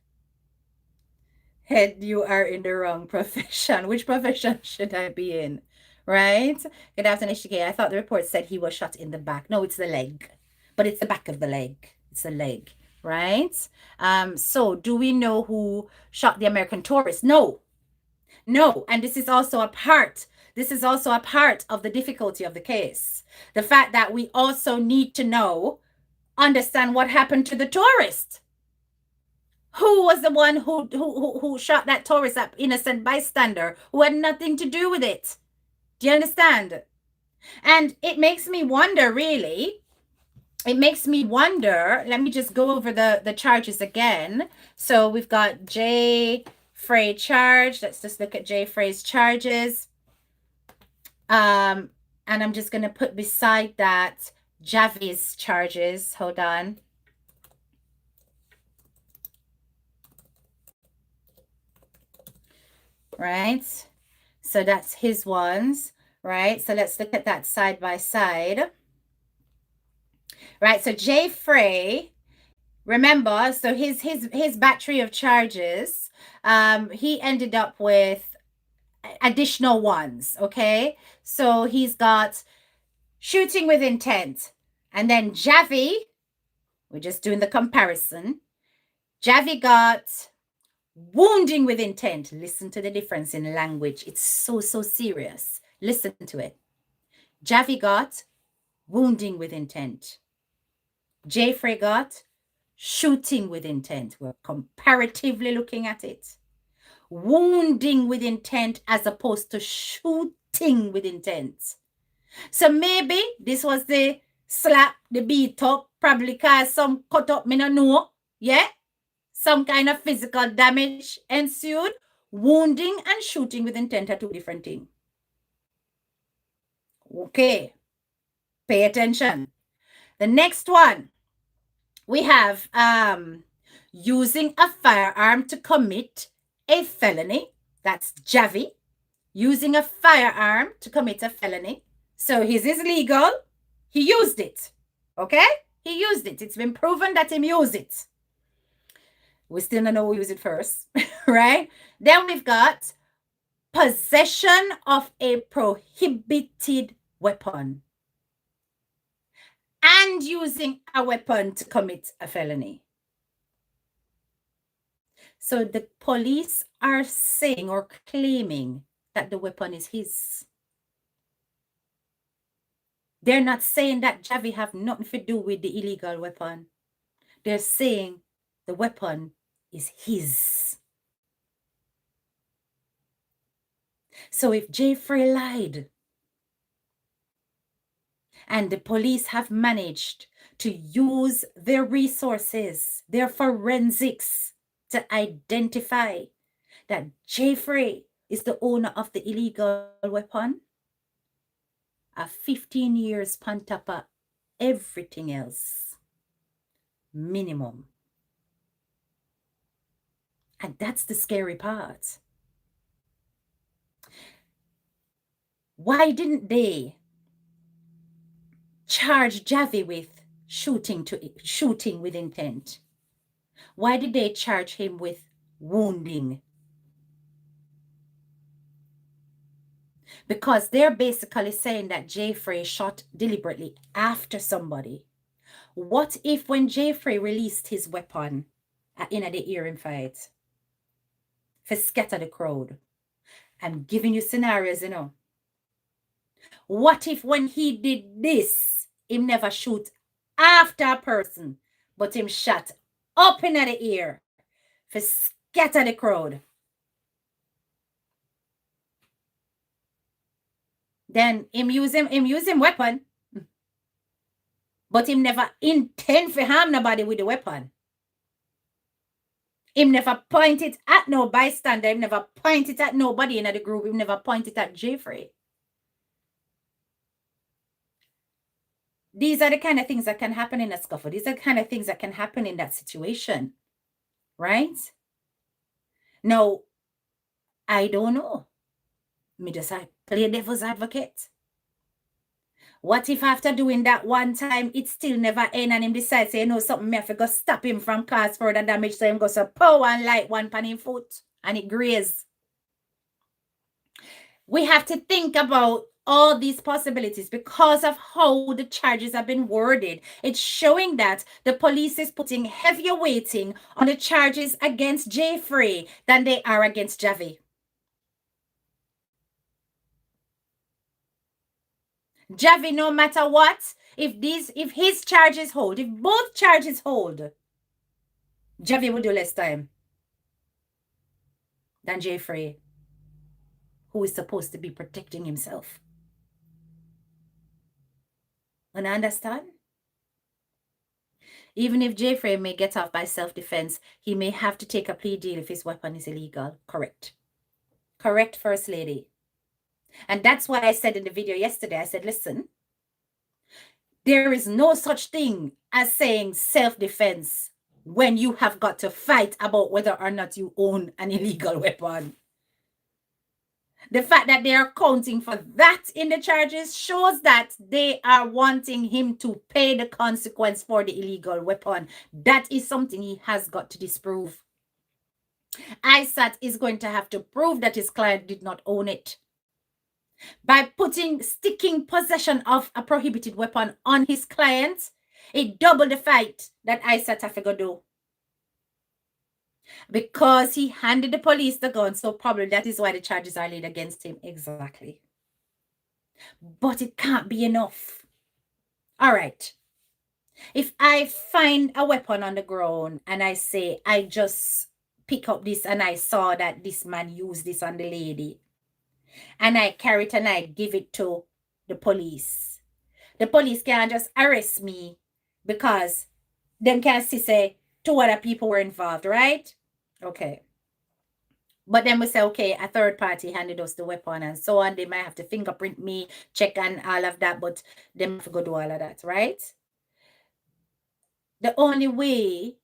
Head, you are in the wrong profession. Which profession should I be in? Right? Good afternoon, HTK. I thought the report said he was shot in the back. No, it's the leg. But it's the back of the leg. It's the leg, right? So do we know who shot the American tourist? No. And this is also a part of the difficulty of the case. The fact that we also need to understand what happened to the tourist. Who was the one who shot that tourist, that innocent bystander who had nothing to do with it? Do you understand? And it makes me wonder, really. Let me just go over the charges again. So we've got JAII charge. Let's just look at JAII's charges. And I'm just going to put beside that JAHVY's charges. Hold on. Right? So that's his ones, right? So let's look at that side by side. Right, so JAII, remember, so his battery of charges, he ended up with additional ones, okay? So he's got shooting with intent, and then JAHVY, we're just doing the comparison. JAHVY got wounding with intent. Listen to the difference in language. It's so serious. Listen to it. JAHVY got wounding with intent. JAII got shooting with intent. We're comparatively looking at it. Wounding with intent as opposed to shooting with intent. So maybe this was the slap, the beat up, probably cause some cut up, me no know. Yeah? Some kind of physical damage ensued. Wounding and shooting with intent are two different things. Okay. Pay attention. The next one, we have using a firearm to commit a felony. That's JAHVY. Using a firearm to commit a felony. So his is legal. He used it. Okay? He used it. It's been proven that he used it. We still don't know who used it first, right? Then we've got possession of a prohibited weapon. and using a weapon to commit a felony. So the police are saying or claiming that the weapon is his. They're not saying that JAHVY have nothing to do with the illegal weapon. They're saying the weapon is his. So if JAHVY lied and the police have managed to use their resources, their forensics, to identify that JAHVY is the owner of the illegal weapon, a 15 years on top of everything else, minimum. And that's the scary part. Why didn't they charge JAHVY with shooting with intent? Why did they charge him with wounding? Because they're basically saying that JAHVY shot deliberately after somebody. What if when JAHVY released his weapon in the hearing fight for scatter the crowd? I'm giving you scenarios, you know. What if when he did this, him never shoot after a person, but him shot up in the ear for scatter the crowd? Then him use him weapon, but him never intend for harm nobody with the weapon. Him never point it at no bystander. Him never point it at nobody in the group. Him never point it at JAHVY. These are the kind of things that can happen in a scuffle. These are the kind of things that can happen in that situation, right? Now, I don't know. Me just play devil's advocate. What if after doing that one time, it still never end and him decides, say, you know, something me have to go stop him from cause further damage, so him go so power and light one pan him foot and it graze. We have to think about all these possibilities because of how the charges have been worded. It's showing that the police is putting heavier weighting on the charges against JAHVY than they are against JAHVY. JAHVY, no matter what, if his charges hold, if both charges hold, JAHVY will do less time than JAHVY, who is supposed to be protecting himself. And I understand? Even if JAHVY may get off by self-defense, he may have to take a plea deal if his weapon is illegal. Correct. Correct, First Lady. And that's why I said in the video yesterday, I said, listen, there is no such thing as saying self-defense when you have got to fight about whether or not you own an illegal weapon. The fact that they are counting for that in the charges shows that they are wanting him to pay the consequence for the illegal weapon. That is something he has got to disprove. ISAT is going to have to prove that his client did not own it by sticking possession of a prohibited weapon on his client. It doubled the fight that ISAT have to go do. Because he handed the police the gun, so probably that is why the charges are laid against him. Exactly. But it can't be enough. All right. If I find a weapon on the ground and I say, I just pick up this and I saw that this man used this on the lady, and I carry it and I give it to the police can't just arrest me because them can see say two other people were involved, right? Okay. But then we say, okay, a third party handed us the weapon and so on. They might have to fingerprint me, check and all of that, but they have to go do all of that, right? The only way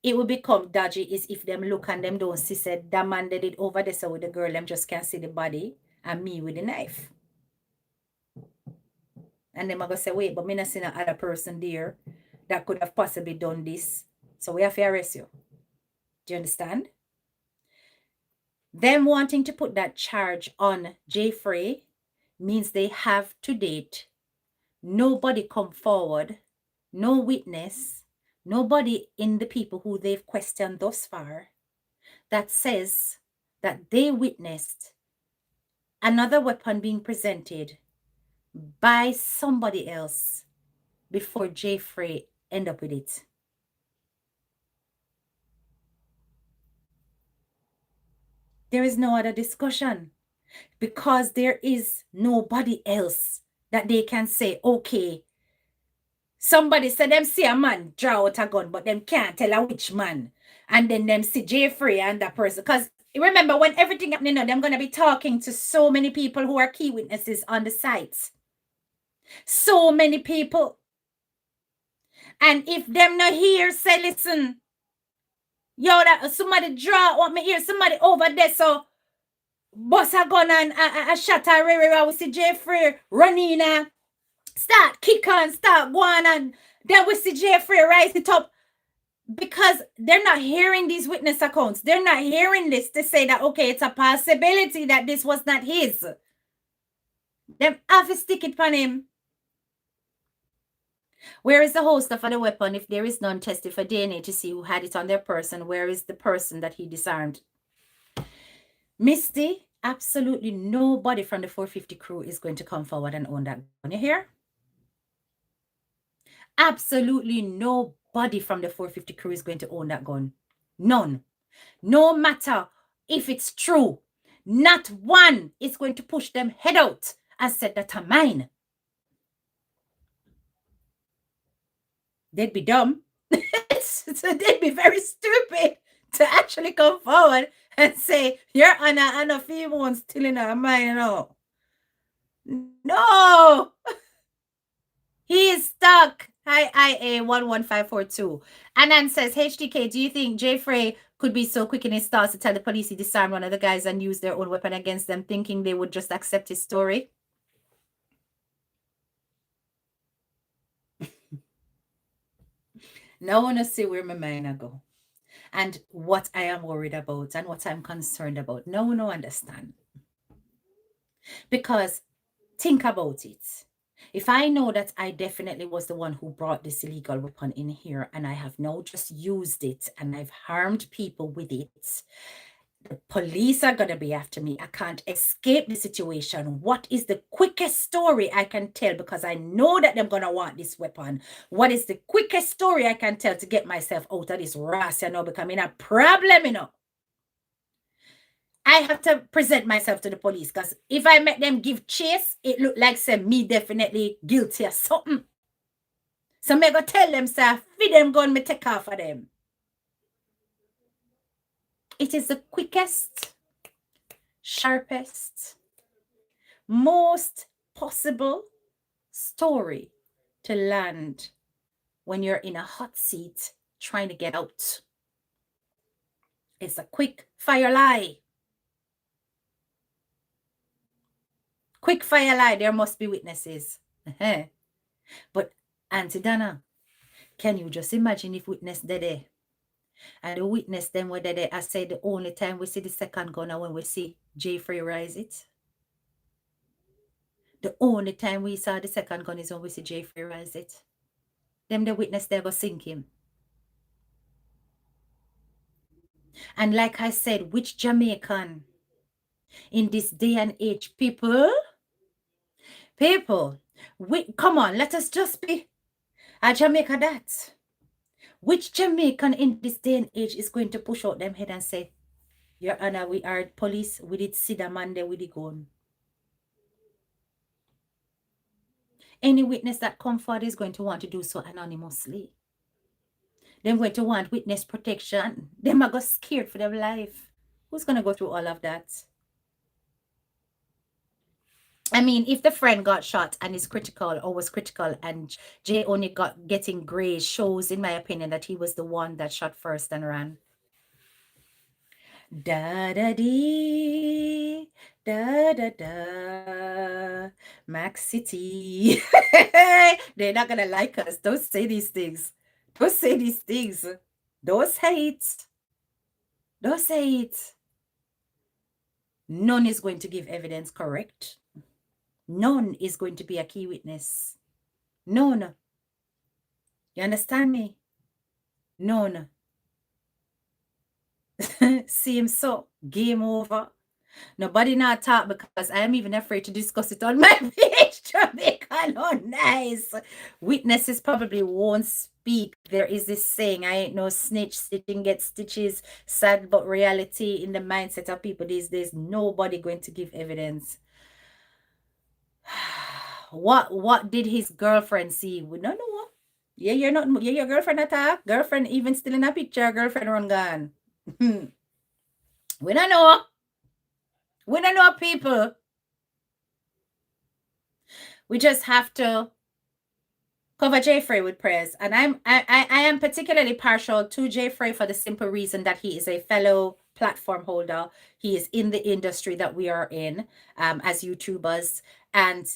it will become dodgy is if them look and them don't see said that man did it over there, so with the girl, them just can't see the body and me with the knife. And them are going to say, wait, but me not see no other person there that could have possibly done this. So we have to arrest you. Do you understand? Them wanting to put that charge on JAHVY means they have to date nobody come forward no witness, nobody in the people who they've questioned thus far that says that they witnessed another weapon being presented by somebody else before JAII end up with it. There is no other discussion because there is nobody else that they can say, okay, somebody said them see a man draw out a gun, but them can't tell a which man. And then them see JAII and that person. Because remember, when everything happening now, they're going to be talking to so many people who are key witnesses on the site. So many people. And if them not here, say, listen, yo, that somebody draw want me here, somebody over there, so bust a gun and a shot a we see JAII running start kick on, start going, and then we see JAII rise it up. Because they're not hearing these witness accounts. They're not hearing this to say that, okay, it's a possibility that this was not his. Them have to stick it on him. Where is the holster for the weapon if there is none tested for DNA to see who had it on their person? Where is the person that he disarmed? Misty, absolutely nobody from the 450 crew is going to come forward and own that gun. You hear? Absolutely nobody from the 450 crew is going to own that gun. None. No matter if it's true, not one is going to push them head out and say that are mine. They'd be dumb. They'd be very stupid to actually come forward and say, Your Honor, and a few ones still in our mind. No. He is stuck. Hi, IA11542. Anan says, HDK, do you think JAII could be so quick in his thoughts to tell the police he disarmed one of the guys and use their own weapon against them, thinking they would just accept his story? Now I want to see where my mind go. And what I am worried about and what I'm concerned about. No understand. Because think about it. If I know that I definitely was the one who brought this illegal weapon in here and I have now just used it and I've harmed people with it, the police are going to be after me. I can't escape the situation. What is the quickest story I can tell? Because I know that they're going to want this weapon. What is the quickest story I can tell to get myself out of this ras, becoming a problem, I have to present myself to the police because if I make them give chase, it look like say me definitely guilty of something. So me go tell them, say, feed them gun, me take off of them. It is the quickest, sharpest, most possible story to land when you're in a hot seat trying to get out. It's a quick fire lie. Quick fire lie, there must be witnesses. But Auntie Dana, can you just imagine if witness there? And the witness them were there, I said the only time we see the second gun and when we see JAII rise it. The only time we saw the second gun is when we see JAII rise it. Them the witness there go sink him. And like I said, which Jamaican in this day and age, people, come on, let us just be a Jamaica that. Which Jamaican in this day and age is going to push out them head and say, Your Honor, we are police, we did see the man there with the gun. Any witness that come forward is going to want to do so anonymously. They're going to want witness protection. They might go scared for their life. Who's going to go through all of that? I mean, if the friend got shot and is critical or was critical and Jay only getting gray shows, in my opinion, that he was the one that shot first and ran. Da-da-dee, da-da-da, Max City. They're not going to like us. Don't say these things. Don't say these things. Don't say it. Don't say it. None is going to give evidence, correct? None is going to be a key witness. None. You understand me? None. Seems so. Game over. Nobody not talk because I am even afraid to discuss it on my page. Jamaica, no nice. Witnesses probably won't speak. There is this saying, I ain't no snitch, stitching gets stitches. Sad but reality in the mindset of people these days, nobody going to give evidence. What did his girlfriend see? We don't know. Yeah, you're not your girlfriend attack. Girlfriend even still in a picture, girlfriend run gone. We don't know. We don't know people. We just have to cover JAII with prayers. And I am particularly partial to JAII for the simple reason that he is a fellow platform holder. He is in the industry that we are in as YouTubers. And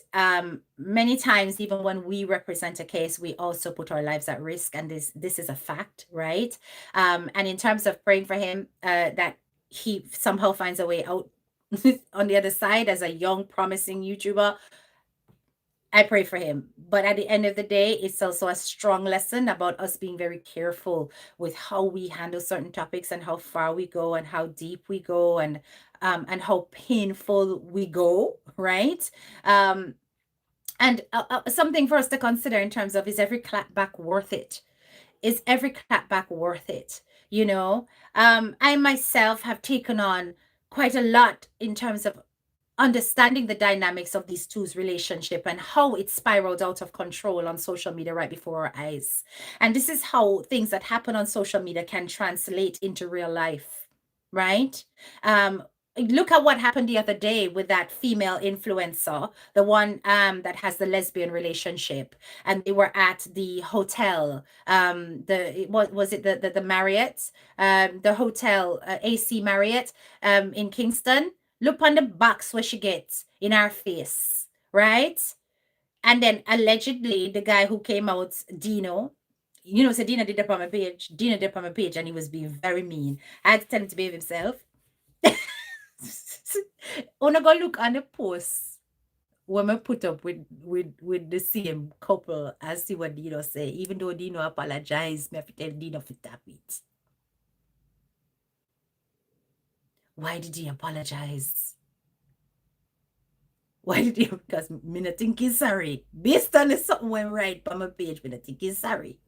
many times, even when we represent a case, we also put our lives at risk. And this is a fact, right? And in terms of praying for him, that he somehow finds a way out on the other side as a young, promising YouTuber, I pray for him. But at the end of the day, it's also a strong lesson about us being very careful with how we handle certain topics and how far we go and how deep we go and how painful we go, right? And something for us to consider in terms of, is every clapback worth it? Is every clapback worth it? You know, I myself have taken on quite a lot in terms of understanding the dynamics of these two's relationship and how it spiraled out of control on social media right before our eyes. And this is how things that happen on social media can translate into real life, right? Look at what happened the other day with that female influencer, the one that has the lesbian relationship, and they were at the hotel. What was it? The Marriott, the hotel, AC Marriott, in Kingston. Look on the box where she gets in our face, right? And then allegedly the guy who came out, Dino, so Dino did up on my page. Dino did up on my page and he was being very mean. I had to tell him to behave himself. Wanna go look on the post when I put up with the same couple and see what Dino say. Even though Dino apologized, me have to tell Dino to tap it. Why did he apologize? Why did you? Because me not think he's sorry. Based on the something went right on my page, me not think he's sorry.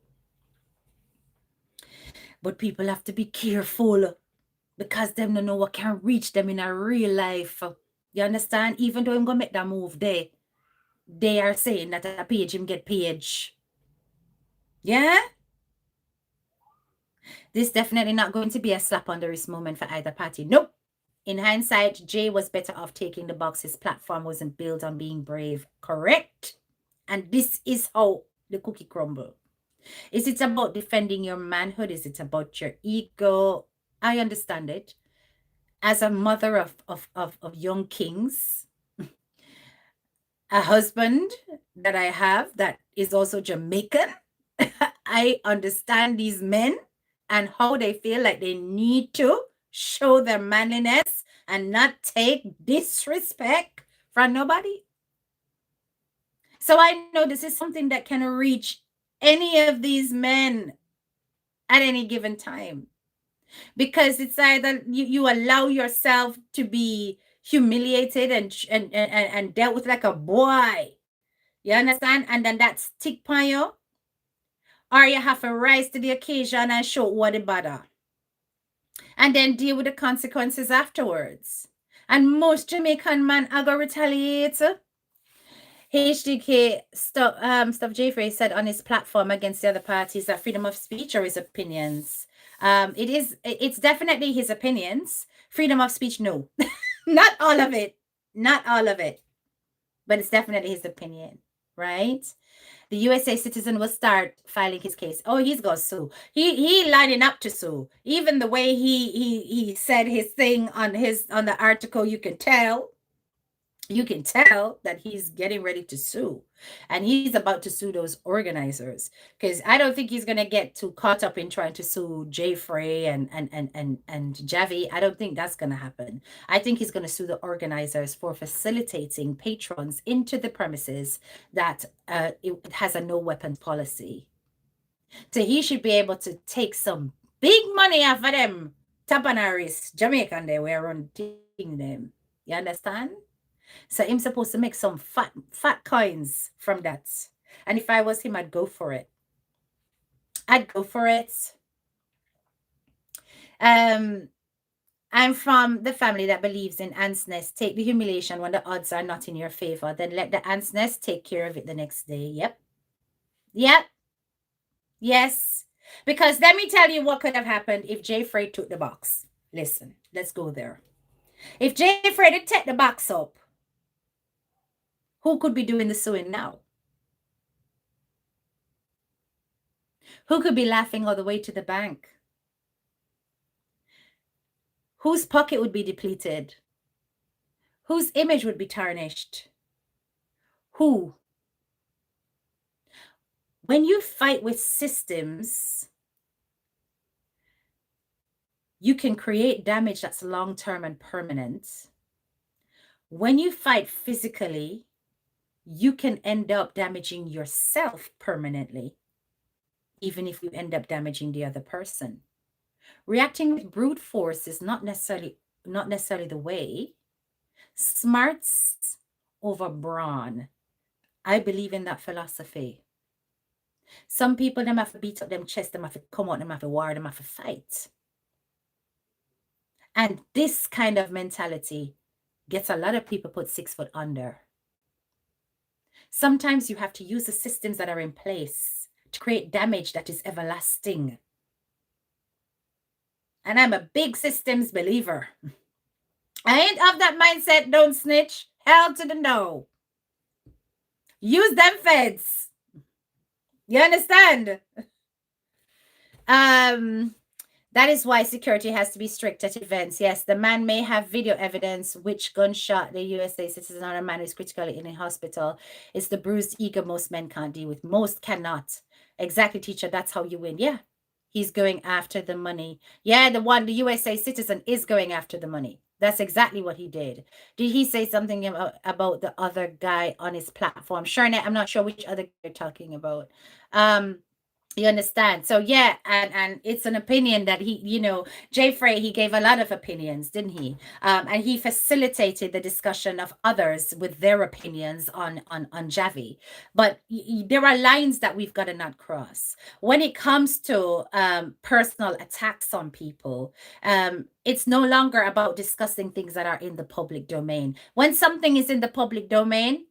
But people have to be careful because them don't know what can reach them in a real life. You understand? Even though I'm gonna make that move there, they are saying that a page him get page. Yeah? This definitely not going to be a slap on the wrist moment for either party. Nope. In hindsight, Jay was better off taking the box. His platform wasn't built on being brave. Correct? And this is how the cookie crumble. Is it about defending your manhood? Is it about your ego? I understand it. As a mother of young kings, a husband that I have that is also Jamaican, I understand these men and how they feel like they need to show their manliness and not take disrespect from nobody. So I know this is something that can reach any of these men at any given time, because it's either you allow yourself to be humiliated and dealt with like a boy, you understand, and then that stick on you, or you have to rise to the occasion and show what the bother and then deal with the consequences afterwards. And most Jamaican men are gonna retaliate. HDK Stuff JAII said on his platform against the other parties that freedom of speech or his opinions. It's definitely his opinions. Freedom of speech, no. Not all of it. Not all of it. But it's definitely his opinion, right? The USA citizen will start filing his case. Oh, he's gonna sue. He lining up to sue. Even the way he said his thing on the article, you can tell that he's getting ready to sue, and he's about to sue those organizers, because I don't think he's going to get too caught up in trying to sue JAII and JAHVY. I don't think that's going to happen. I think he's going to sue the organizers for facilitating patrons into the premises that it has a no weapons policy. So he should be able to take some big money off of them Tapanaris, Jamaican they were running them. You understand? So I'm supposed to make some fat coins from that. And if I was him, I'd go for it. I'd go for it. I'm from the family that believes in ants nest. Take the humiliation when the odds are not in your favor. Then let the ants nest take care of it the next day. Yep. Yep. Yes. Because let me tell you what could have happened if Jay Freight took the box. Listen, let's go there. If Jay Freight had take the box up, who could be doing the suing now? Who could be laughing all the way to the bank? Whose pocket would be depleted? Whose image would be tarnished? Who? When you fight with systems, you can create damage that's long-term and permanent. When you fight physically, you can end up damaging yourself permanently, even if you end up damaging the other person. Reacting with brute force is not necessarily the way. Smarts over brawn. I believe in that philosophy. Some people, them have to beat up them chest, them have to come out, them have to war, them have to fight. And this kind of mentality gets a lot of people put 6 foot under. Sometimes you have to use the systems that are in place to create damage that is everlasting. And I'm a big systems believer. I ain't of that mindset, don't snitch. Hell to the no. Use them feds. You understand? That is why security has to be strict at events. Yes, the man may have video evidence which gunshot the USA citizen on a man who's critically in a hospital. It's the bruised ego most men can't deal with. Most cannot. Exactly, teacher. That's how you win. Yeah. He's going after the money. Yeah, the USA citizen is going after the money. That's exactly what he did. Did he say something about the other guy on his platform? Sure, I'm not sure which other guy you're talking about. You understand? So yeah, and it's an opinion that he, Jay Frey, he gave a lot of opinions, didn't he? And he facilitated the discussion of others with their opinions on JAHVY. But there are lines that we've got to not cross. When it comes to personal attacks on people, it's no longer about discussing things that are in the public domain. When something is in the public domain,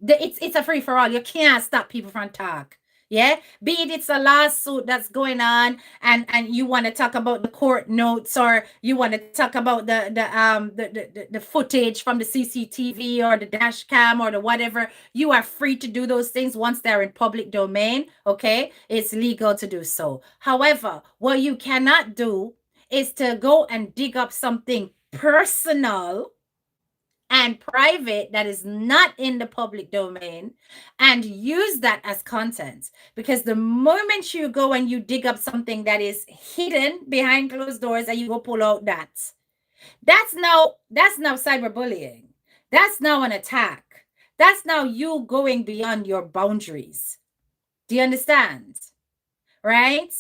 it's a free for all. You can't stop people from talk. Yeah, be it it's a lawsuit that's going on, and you want to talk about the court notes, or you want to talk about the footage from the CCTV or the dash cam or the whatever. You are free to do those things once they're in public domain. Okay, it's legal to do so. However, what you cannot do is to go and dig up something personal and private that is not in the public domain and use that as content. Because the moment you go and you dig up something that is hidden behind closed doors and you go pull out that's now cyberbullying. That's now an attack. That's now you going beyond your boundaries. Do you understand? Right?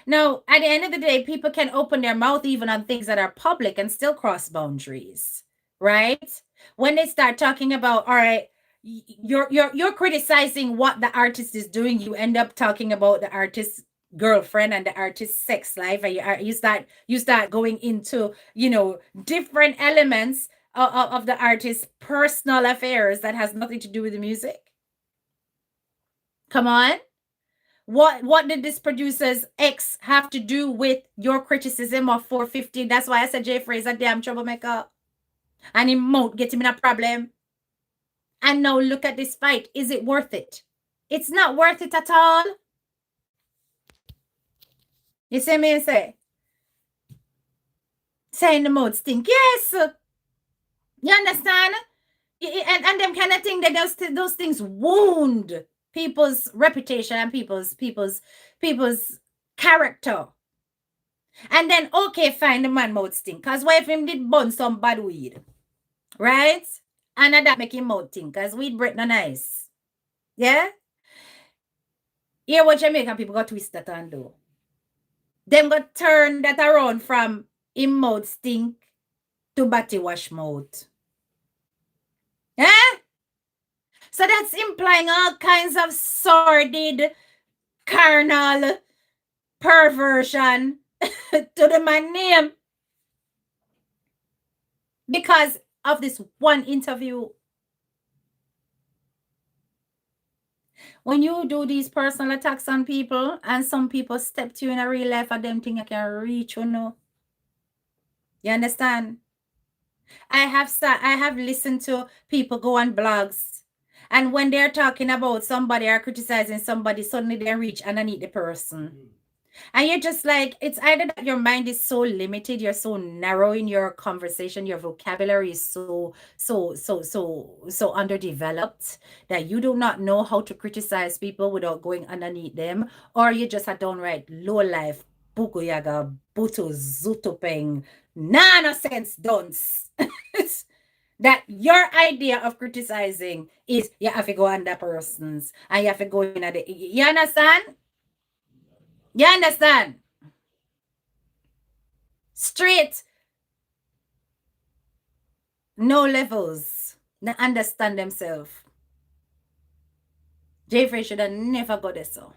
Now, at the end of the day, people can open their mouth even on things that are public and still cross boundaries. Right? When they start talking about, all right, you're criticizing what the artist is doing, you end up talking about the artist's girlfriend and the artist's sex life, and you start going into different elements of the artist's personal affairs that has nothing to do with the music. Come on. What did this producer's ex have to do with your criticism of 450? That's why I said Jay Frey is a damn troublemaker. And he won't get him in a problem. And now look at this fight. Is it worth it? It's not worth it at all. You see me say? Saying the mouth stink. Yes. You understand? And them kind of thing that those things wound people's reputation and people's character. And then, okay, fine, the man mouth stink. Because what if him did burn some bad weed? Right? And that make him mouth stink. Because weed break no nice. Yeah? Hear what Jamaican people got twist that and do. Them got turn that around from him mouth stink to batty wash mouth. Eh? So that's implying all kinds of sordid, carnal perversion to the man name. Because of this one interview. When you do these personal attacks on people and some people step to you in a real life and them think I can reach you know. You understand? I have listened to people go on blogs and when they're talking about somebody or criticizing somebody, suddenly they reach underneath the person. And you're just like, it's either that your mind is so limited, you're so narrow in your conversation, your vocabulary is so underdeveloped that you do not know how to criticize people without going underneath them, or you just a downright low life, bukuyaga, butu, zutopeng, nonsense dunce. That your idea of criticizing is you have to go under persons and you have to go in at the, you understand? You understand? Straight, no levels. They understand themselves. Jeffrey should have never got this so.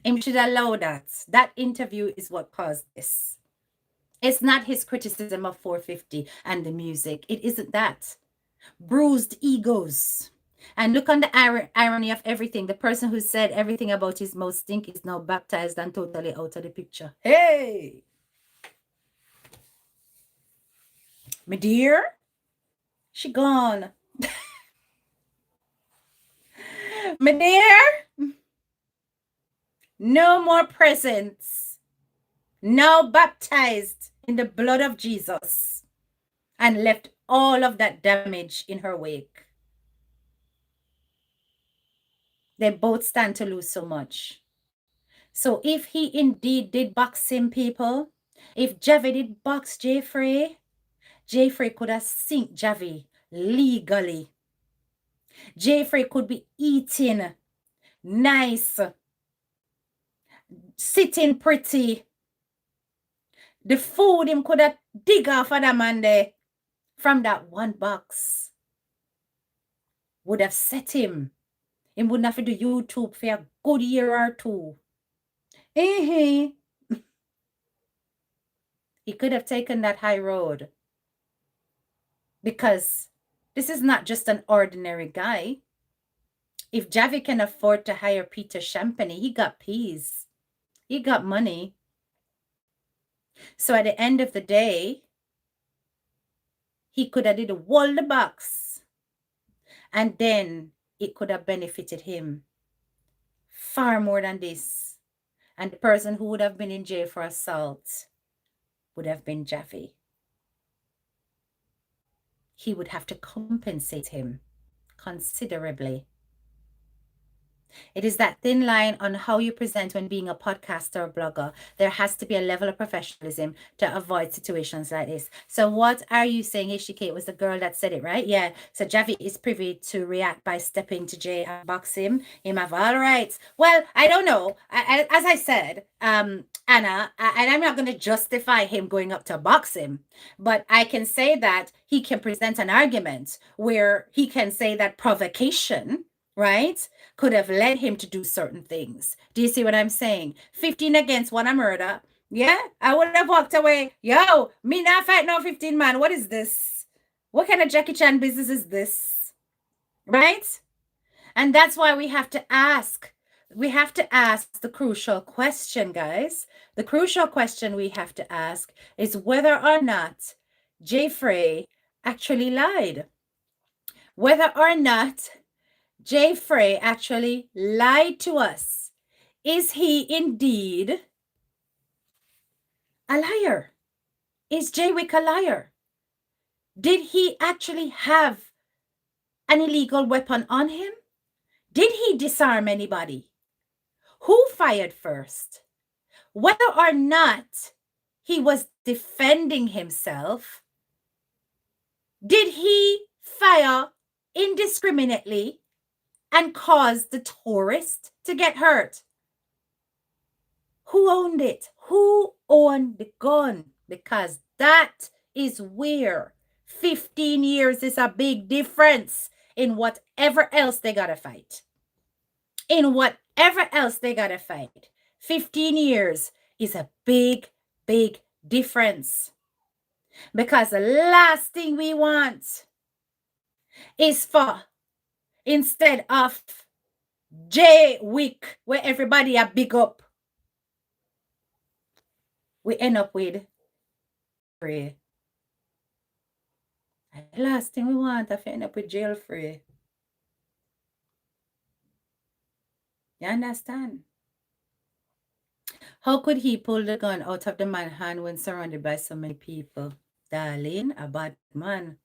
Him should allow that. That interview is what caused this. It's not his criticism of 450 and the music. It isn't that. Bruised egos. And look on the irony of everything. The person who said everything about his mouth stink is now baptized and totally out of the picture. Hey! My dear, she gone. My dear, no more presents. Now baptized in the blood of Jesus and left all of that damage in her wake. They both stand to lose so much. So if he indeed did box him, people, if JAHVY did box Jeffrey, Jeffrey could have sink JAHVY legally. Jeffrey could be eating nice, sitting pretty. The food him could have dig off of that man there from that one box would have set him. He wouldn't have to do YouTube for a good year or two. He could have taken that high road. Because this is not just an ordinary guy. If JAHVY can afford to hire Peter Champagny, he got peas. He got money. So at the end of the day, he could have did a wall the box. And then it could have benefited him far more than this. And the person who would have been in jail for assault would have been JAHVY. He would have to compensate him considerably. It is that thin line on how you present when being a podcaster or blogger. There has to be a level of professionalism to avoid situations like this. So what are you saying, Ishika? It was the girl that said it, right? Yeah. So JAHVY is privy to react by stepping to Jay and box him. Him have all rights. Well, I don't know. As I said, Anna, and I'm not going to justify him going up to box him, but I can say that he can present an argument where he can say that provocation, right, could have led him to do certain things. Do you see what I'm saying? 15 against 1 a murder. Yeah, I would have walked away. Yo, me not fight no 15 man. What is this? What kind of Jackie Chan business is this? Right? And that's why we have to ask. We have to ask the crucial question, guys. The crucial question we have to ask is whether or not Jeffrey actually lied. Whether or not Jeffrey actually lied to us. Is he indeed a liar? Is Jaywick a liar? Did he actually have an illegal weapon on him? Did he disarm anybody? Who fired first? Whether or not he was defending himself, did he fire indiscriminately and cause the tourist to get hurt? Who owned it? Who owned the gun? Because that is where 15 years is a big difference in whatever else they gotta fight. In whatever else they gotta fight. 15 years is a big, big difference. Because the last thing we want is for, instead of JAII, where everybody are big up, we end up with free. The last thing we want is to end up with jail free. You understand? How could he pull the gun out of the man's hand when surrounded by so many people? Darling, a bad man.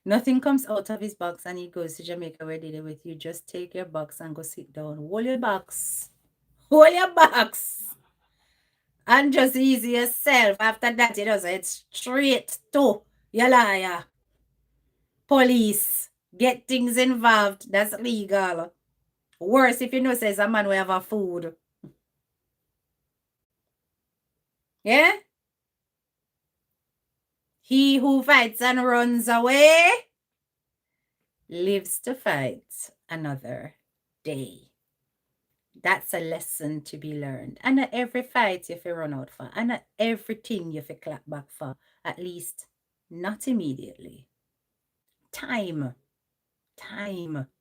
Nothing comes out of his box and he goes to Jamaica where did it with you. Just take your box and go sit down. Hold your box. Hold your box. And just ease yourself. After that, you know, so it's straight to your liar. Police. Get things involved. That's legal. Worse if you know says a man will have a food. Yeah? He who fights and runs away lives to fight another day. That's a lesson to be learned. And not every fight you have run out for. And not everything you have clap back for. At least not immediately. Time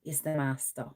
is the master.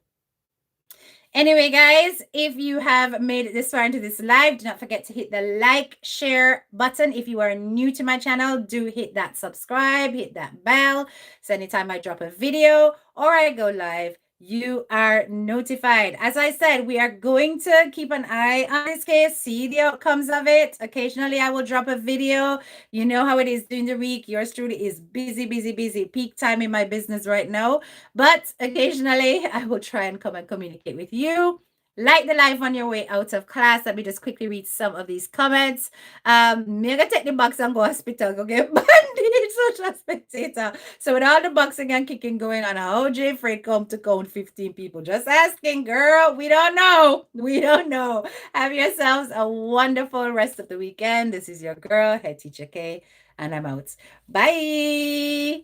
Anyway, guys, if you have made it this far into this live, do not forget to hit the like, share button. If you are new to my channel, do hit that subscribe, hit that bell. So anytime I drop a video or I go live, you are notified. As I said, we are going to keep an eye on this case, see the outcomes of it. Occasionally, I will drop a video. You know how it is during the week. Yours truly is busy. Peak time in my business right now. But occasionally, I will try and come and communicate with you. Like the live on your way out of class. Let me just quickly read some of these comments. Me gonna take the box and go hospital, go get bandaged, social spectator. So with all the boxing and kicking going on, how Jeffrey come to count 15 people? Just asking, girl. We don't know. We don't know. Have yourselves a wonderful rest of the weekend. This is your girl, Head Teacher K, and I'm out. Bye.